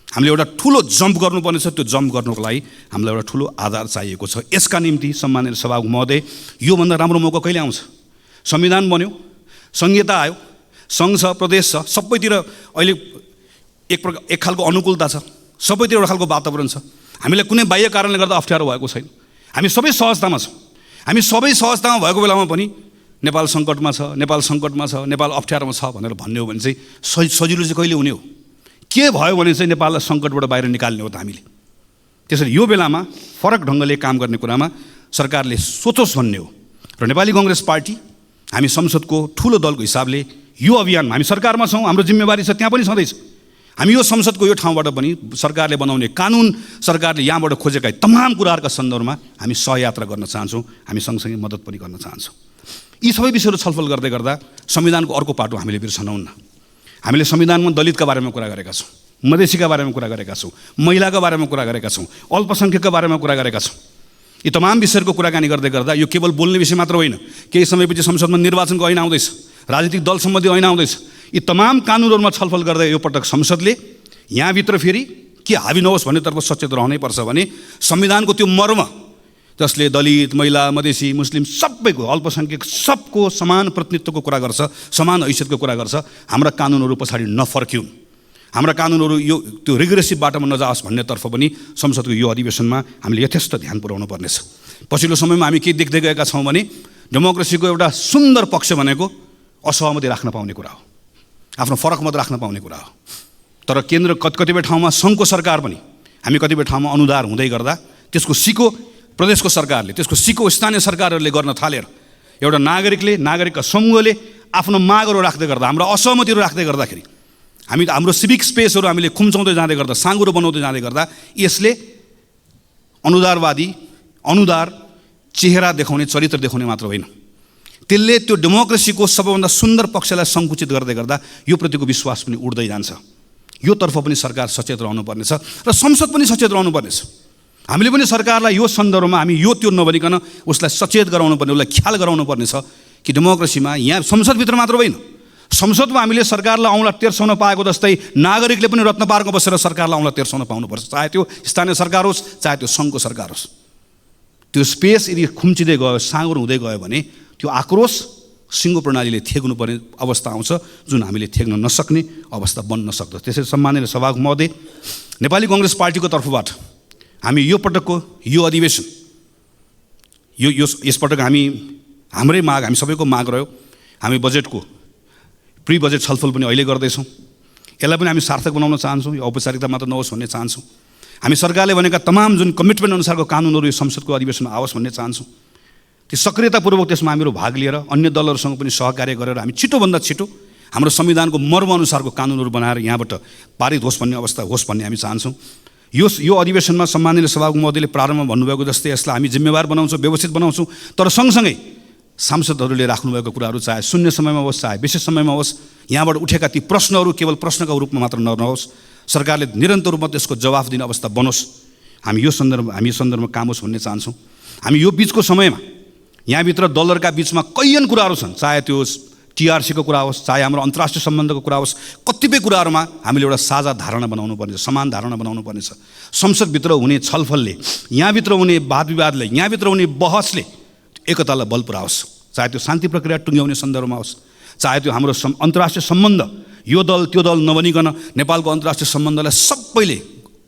हामीले एउटा ठुलो जम्प गर्नुपर्ने छ। त्यो जम्प गर्नुको लागि हामीलाई एउटा ठुलो आधार चाहिएको छ। यसका निम्ति सम्माननीय सभामुख महोदय, योभन्दा राम्रो मौका कहिले आउँछ? संविधान बन्यो, संहिता आयो, सङ्घ छ, प्रदेश छ, सबैतिर अहिले एक खालको अनुकूलता छ, सबैतिर एउटा खालको वातावरण छ। हामीलाई कुनै बाह्य कारणले गर्दा अप्ठ्यारो भएको छैन। हामी सबै सहजतामा छौँ। हामी सबै सहजतामा भएको बेलामा पनि नेपाल सङ्कटमा छ, नेपाल सङ्कटमा छ, नेपाल अप्ठ्यारोमा छ भनेर भन्ने हो भने चाहिँ सजिलो चाहिँ कहिले हुने हो? के भयो भने चाहिँ नेपाललाई सङ्कटबाट बाहिर निकाल्ने हो त हामीले। त्यसरी यो बेलामा फरक ढङ्गले काम गर्ने कुरामा सरकारले सोचोस् भन्ने हो। र नेपाली कङ्ग्रेस पार्टी हामी संसदको ठुलो दलको हिसाबले यो अभियानमा हामी सरकारमा छौँ, हाम्रो जिम्मेवारी छ, त्यहाँ पनि छँदैछ। हामी यो संसदको यो ठाउँबाट पनि सरकारले बनाउने कानुन, सरकारले यहाँबाट खोजेका तमाम कुराहरूका सन्दर्भमा हामी सहयात्रा गर्न चाहन्छौँ, हामी सँगसँगै मद्दत पनि गर्न चाहन्छौँ। यी सबै विषयहरू छलफल गर्दै गर्दा संविधानको अर्को पाटो हामीले बिर्सनौँ न। हामीले संविधानमा दलितका बारेमा कुरा गरेका छौँ, मधेसीका बारेमा कुरा गरेका छौँ, महिलाका बारेमा कुरा गरेका छौँ, अल्पसङ्ख्यकका बारेमा कुरा गरेका छौँ। यी तमाम विषयहरूको कुराकानी गर्दै गर्दा यो केवल बोल्ने विषय मात्र होइन। केही समयपछि संसदमा निर्वाचनको ऐन आउँदैछ, राजनीतिक दल सम्बन्धी ऐन आउँदैछ। यी तमाम कानुनहरूमा छलफल गर्दै यो पटक संसदले यहाँभित्र फेरि के हावी नहोस् भन्नेतर्फ सचेत रहनै पर्छ भने संविधानको त्यो मर्म जसले दलित, महिला, मधेसी, मुस्लिम सबैको, अल्पसङ्ख्यक सबको समान प्रतिनिधित्वको कुरा गर्छ, समान हैसियतको कुरा गर्छ, हाम्रा कानुनहरू पछाडि नफर्क्यौँ, हाम्रा कानुनहरू यो त्यो रिग्रेसिभ बाटोमा नजाओस् भन्नेतर्फ पनि संसदको यो अधिवेशनमा हामीले यथेष्ट ध्यान पुर्याउनु पर्नेछ। पछिल्लो समयमा हामी के देख्दै गएका छौँ भने डेमोक्रेसीको एउटा सुन्दर पक्ष भनेको असहमति राख्न पाउने कुरा हो, आफ्नो फरक मत राख्न पाउने कुरा हो। तर केन्द्र कतिपय ठाउँमा सङ्घको सरकार पनि हामी कतिपय ठाउँमा अनुदार हुँदै गर्दा त्यसको सिको प्रदेशको सरकारले, त्यसको सिको स्थानीय सरकारहरूले गर्न थालेर एउटा नागरिकका समूहले आफ्नो मागहरू राख्दै गर्दा, हाम्रो असहमतिहरू राख्दै गर्दाखेरि हामी हाम्रो सिभिक स्पेसहरू हामीले खुम्चाउँदै जाँदै गर्दा, साँगुरो बनाउँदै जाँदै गर्दा यसले अनुदार चेहरा देखाउने, चरित्र देखाउने मात्र होइन, त्यसले त्यो डेमोक्रेसीको सबैभन्दा सुन्दर पक्षलाई सङ्कुचित गर्दै गर्दा यो प्रतिको विश्वास पनि उड्दै जान्छ। यो तर्फ पनि सरकार सचेत रहनुपर्नेछ र संसद पनि सचेत रहनुपर्नेछ। हामीले पनि सरकारलाई यो सन्दर्भमा हामी यो त्यो नभनिकन उसलाई सचेत गराउनु पर्ने, उसलाई ख्याल गराउनु पर्नेछ कि डेमोक्रेसीमा यहाँ संसदभित्र मात्र होइन, संसदमा हामीले सरकारलाई औँला तेर्साउन पाएको जस्तै नागरिकले पनि रत्न पार्कमा बसेर सरकारलाई औँला तेर्साउन पाउनुपर्छ, चाहे त्यो स्थानीय सरकार होस्, चाहे त्यो सङ्घको सरकार होस्। त्यो स्पेस यदि खुम्चिँदै गयो, साँगुरो हुँदै गयो भने त्यो आक्रोश सिङ्गो प्रणालीले थेग्नुपर्ने अवस्था आउँछ, जुन हामीले थेग्न नसक्ने अवस्था बन्न सक्दछ। त्यसैले सम्माननीय सभामुख महोदय, नेपाली कङ्ग्रेस पार्टीको तर्फबाट हामी यो पटकको यो अधिवेशन यसपटक हामी हाम्रै माग, हामी सबैको माग रह्यो। हामी बजेटको प्री बजेट छलफल पनि अहिले गर्दैछौँ। यसलाई पनि हामी सार्थक बनाउन चाहन्छौँ, यो औपचारिकता मात्र नहोस् भन्ने चाहन्छौँ। हामी सरकारले भनेका तमाम जुन कमिटमेन्ट अनुसारको कानुनहरू यो संसदको अधिवेशनमा आओस् भन्ने चाहन्छौँ। त्यो सक्रियतापूर्वक त्यसमा हामीहरू भाग लिएर अन्य दलहरूसँग पनि सहकार्य गरेर हामी छिटोभन्दा छिटो हाम्रो संविधानको मर्म अनुसारको कानुनहरू बनाएर यहाँबाट पारित होस् भन्ने अवस्था होस् भन्ने हामी चाहन्छौँ। यो अधिवेशनमा सम्माननीय सभामुख महोदयले प्रारम्भमा भन्नुभएको जस्तै यसलाई हामी जिम्मेवार बनाउँछौँ, व्यवस्थित बनाउँछौँ। तर सँगसँगै सांसदहरूले राख्नुभएको कुराहरू चाहे शून्य समयमा होस् चाहे विशेष समयमा होस्, यहाँबाट उठेका ती प्रश्नहरू केवल प्रश्नका रूपमा मात्र नहोस्, सरकारले निरन्तर रूपमा त्यसको जवाफ दिने अवस्था बनोस्। हामी यो सन्दर्भमा काम होस् भन्ने चाहन्छौँ। हामी यो बिचको समयमा यहाँभित्र दलहरूका बिचमा कैयन कुराहरू छन्, चाहे त्यो टिआरसीको कुरा होस् चाहे हाम्रो अन्तर्राष्ट्रिय सम्बन्धको कुरा होस्, कतिपय कुराहरूमा हामीले एउटा साझा धारणा बनाउनु पर्नेछ, समान धारणा बनाउनु पर्नेछ। संसदभित्र हुने छलफलले, यहाँभित्र हुने वाद विवादले, यहाँभित्र हुने बहसले एकतालाई बल पुऱ्याओस्। चाहे त्यो शान्ति प्रक्रिया टुङ्ग्याउने सन्दर्भमा होस्, चाहे त्यो हाम्रो अन्तर्राष्ट्रिय सम्बन्ध यो दल त्यो दल नबनिकन नेपालको अन्तर्राष्ट्रिय सम्बन्धलाई सबैले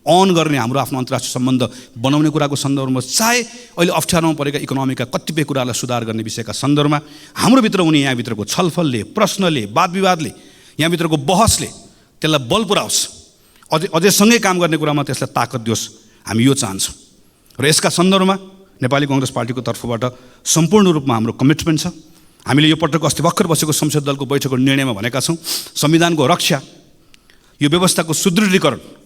अन गर्ने हाम्रो आफ्नो अन्तर्राष्ट्रिय सम्बन्ध बनाउने कुराको सन्दर्भमा, चाहे अहिले अप्ठ्यारोमा परेका इकोनोमीका कतिपय कुरालाई सुधार गर्ने विषयका सन्दर्भमा हाम्रोभित्र हुने यहाँभित्रको छलफलले, प्रश्नले, वाद विवादले, यहाँभित्रको बहसले त्यसलाई बल पुऱ्याओस्। अझै सँगै काम गर्ने कुरामा त्यसलाई ताकत दियोस्, हामी यो चाहन्छौँ। र यसका सन्दर्भमा नेपाली काङ्ग्रेस पार्टीको तर्फबाट सम्पूर्ण रूपमा हाम्रो कमिटमेन्ट छ। हामीले यो पटक अस्ति भर्खर बसेको संसद दलको बैठकको निर्णयमा भनेका छौँ, संविधानको रक्षा, यो व्यवस्थाको सुदृढीकरण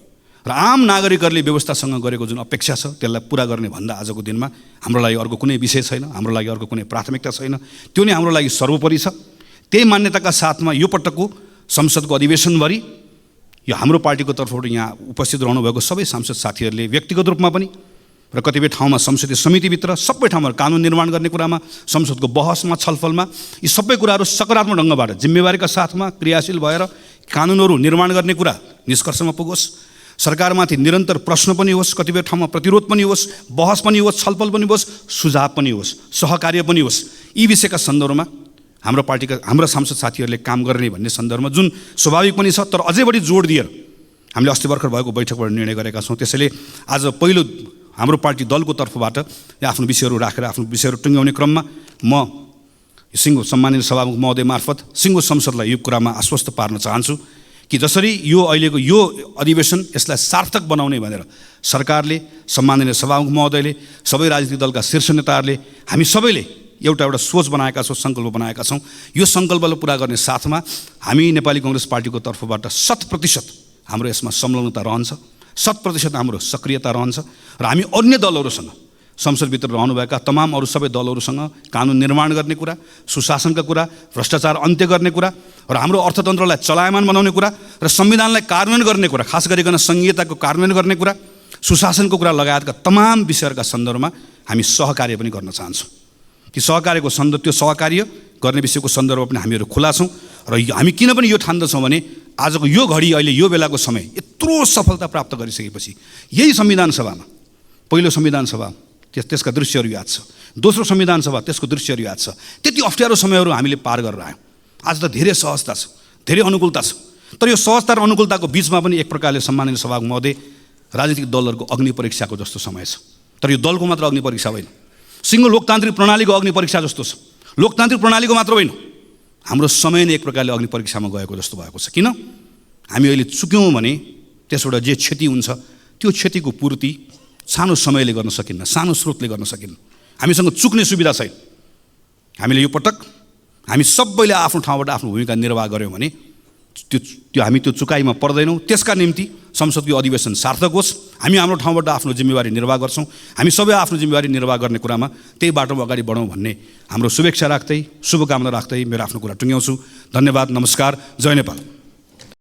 र आम नागरिकहरूले व्यवस्थासँग गरेको जुन अपेक्षा छ त्यसलाई पुरा गर्ने भन्दा आजको दिनमा हाम्रो लागि अर्को कुनै विषय छैन, हाम्रो लागि अर्को कुनै प्राथमिकता छैन। त्यो नै हाम्रो लागि सर्वोपरि छ। त्यही मान्यताका साथमा यो पटकको संसदको अधिवेशनभरि यो हाम्रो पार्टीको तर्फबाट यहाँ उपस्थित रहनुभएको सबै सांसद साथीहरूले व्यक्तिगत रूपमा पनि र कतिपय ठाउँमा संसदीय समितिभित्र सबै ठाउँमा कानुन निर्माण गर्ने कुरामा, संसदको बहसमा, छलफलमा यी सबै कुराहरू सकारात्मक ढङ्गबाट जिम्मेवारीका साथमा क्रियाशील भएर कानुनहरू निर्माण गर्ने कुरा निष्कर्षमा पुगोस्। सरकारमाथि निरन्तर प्रश्न पनि होस्, कतिपय ठाउँमा प्रतिरोध पनि होस्, बहस पनि होस्, छलफल पनि होस्, सुझाव पनि होस्, सहकार्य पनि होस्। यी विषयका सन्दर्भमा हाम्रा सांसद साथीहरूले काम गर्ने भन्ने सन्दर्भमा जुन स्वाभाविक पनि छ, तर अझै बढी जोड दिएर हामीले अस्ति भर्खर भएको बैठकबाट निर्णय गरेका छौँ। त्यसैले आज पहिलो हाम्रो पार्टी दलको तर्फबाट आफ्नो विषयहरू राखेर आफ्नो विषयहरू टुङ्ग्याउने क्रममा म सिङ्गो सम्मानित सभामुख महोदय मार्फत सिङ्गो संसदलाई यो कुरामा आश्वस्त पार्न चाहन्छु कि जसरी यो अहिलेको यो अधिवेशन यसलाई सार्थक बनाउने भनेर सरकारले, सम्माननीय सभामुख महोदयले, सबै राजनीतिक दलका शीर्ष नेताहरूले, हामी सबैले एउटा सोच बनाएका छौँ, सङ्कल्प बनाएका छौँ। यो सङ्कल्पलाई पुरा गर्ने साथमा हामी नेपाली काङ्ग्रेस पार्टीको तर्फबाट 100% हाम्रो यसमा संलग्नता रहन्छ, 100% हाम्रो सक्रियता रहन्छ र हामी अन्य दलहरूसँग, संसदभित्र रहनुभएका तमाम अरू सबै दलहरूसँग कानुन निर्माण गर्ने कुरा, सुशासनका कुरा, भ्रष्टाचार अन्त्य गर्ने कुरा र हाम्रो अर्थतन्त्रलाई चलायमान बनाउने कुरा र संविधानलाई कार्यान्वयन गर्ने कुरा, खास गरिकन संघीयताको कार्यान्वयन गर्ने कुरा, सुशासनको कुरा लगायतका तमाम विषयहरूका सन्दर्भमा हामी सहकार्य पनि गर्न चाहन्छौँ। त्यो सहकार्य गर्ने विषयको सन्दर्भमा पनि हामीहरू खुला छौँ र हामी किन पनि यो ठान्दछौँ भने आजको यो घडी, अहिले यो बेलाको समय यत्रो सफलता प्राप्त गरिसकेपछि यही संविधान सभामा, पहिलो संविधान सभा त्यसका दृश्यहरू याद छ, दोस्रो संविधान सभा त्यसको दृश्यहरू याद छ, त्यति अप्ठ्यारो समयहरू हामीले पार गरेर आयौँ। आज त धेरै सहजता छ, धेरै अनुकूलता छ, तर यो सहजता र अनुकूलताको बिचमा पनि एक प्रकारले सम्माननीय सभामुख महोदय राजनीतिक दलहरूको अग्नि परीक्षाको जस्तो समय छ। तर यो दलको मात्र अग्नि परीक्षा होइन, सिङ्गो लोकतान्त्रिक प्रणालीको अग्नि परीक्षा जस्तो छ। लोकतान्त्रिक प्रणालीको मात्र होइन, हाम्रो समय नै एक प्रकारले अग्नि परीक्षामा गएको जस्तो भएको छ। किन? हामी अहिले चुक्यौँ भने त्यसबाट जे क्षति हुन्छ त्यो क्षतिको पूर्ति सानो समयले गर्न सकिन्न, सानो स्रोतले गर्न सकिन्न। हामीसँग चुक्ने सुविधा छैन। हामीले यो पटक हामी सबैले आफ्नो ठाउँबाट आफ्नो भूमिका निर्वाह गऱ्यौँ भने हामी त्यो चुकाइमा पर्दैनौँ। त्यसका निम्ति संसदको अधिवेशन सार्थक होस्, हामी हाम्रो ठाउँबाट आफ्नो जिम्मेवारी निर्वाह गर्छौँ। हामी सबै आफ्नो जिम्मेवारी निर्वाह गर्ने कुरामा त्यही बाटोमा अगाडि बढौँ भन्ने हाम्रो शुभेच्छा राख्दै, शुभकामना राख्दै मेरो आफ्नो कुरा टुङ्ग्याउँछु। धन्यवाद, नमस्कार, जय नेपाल।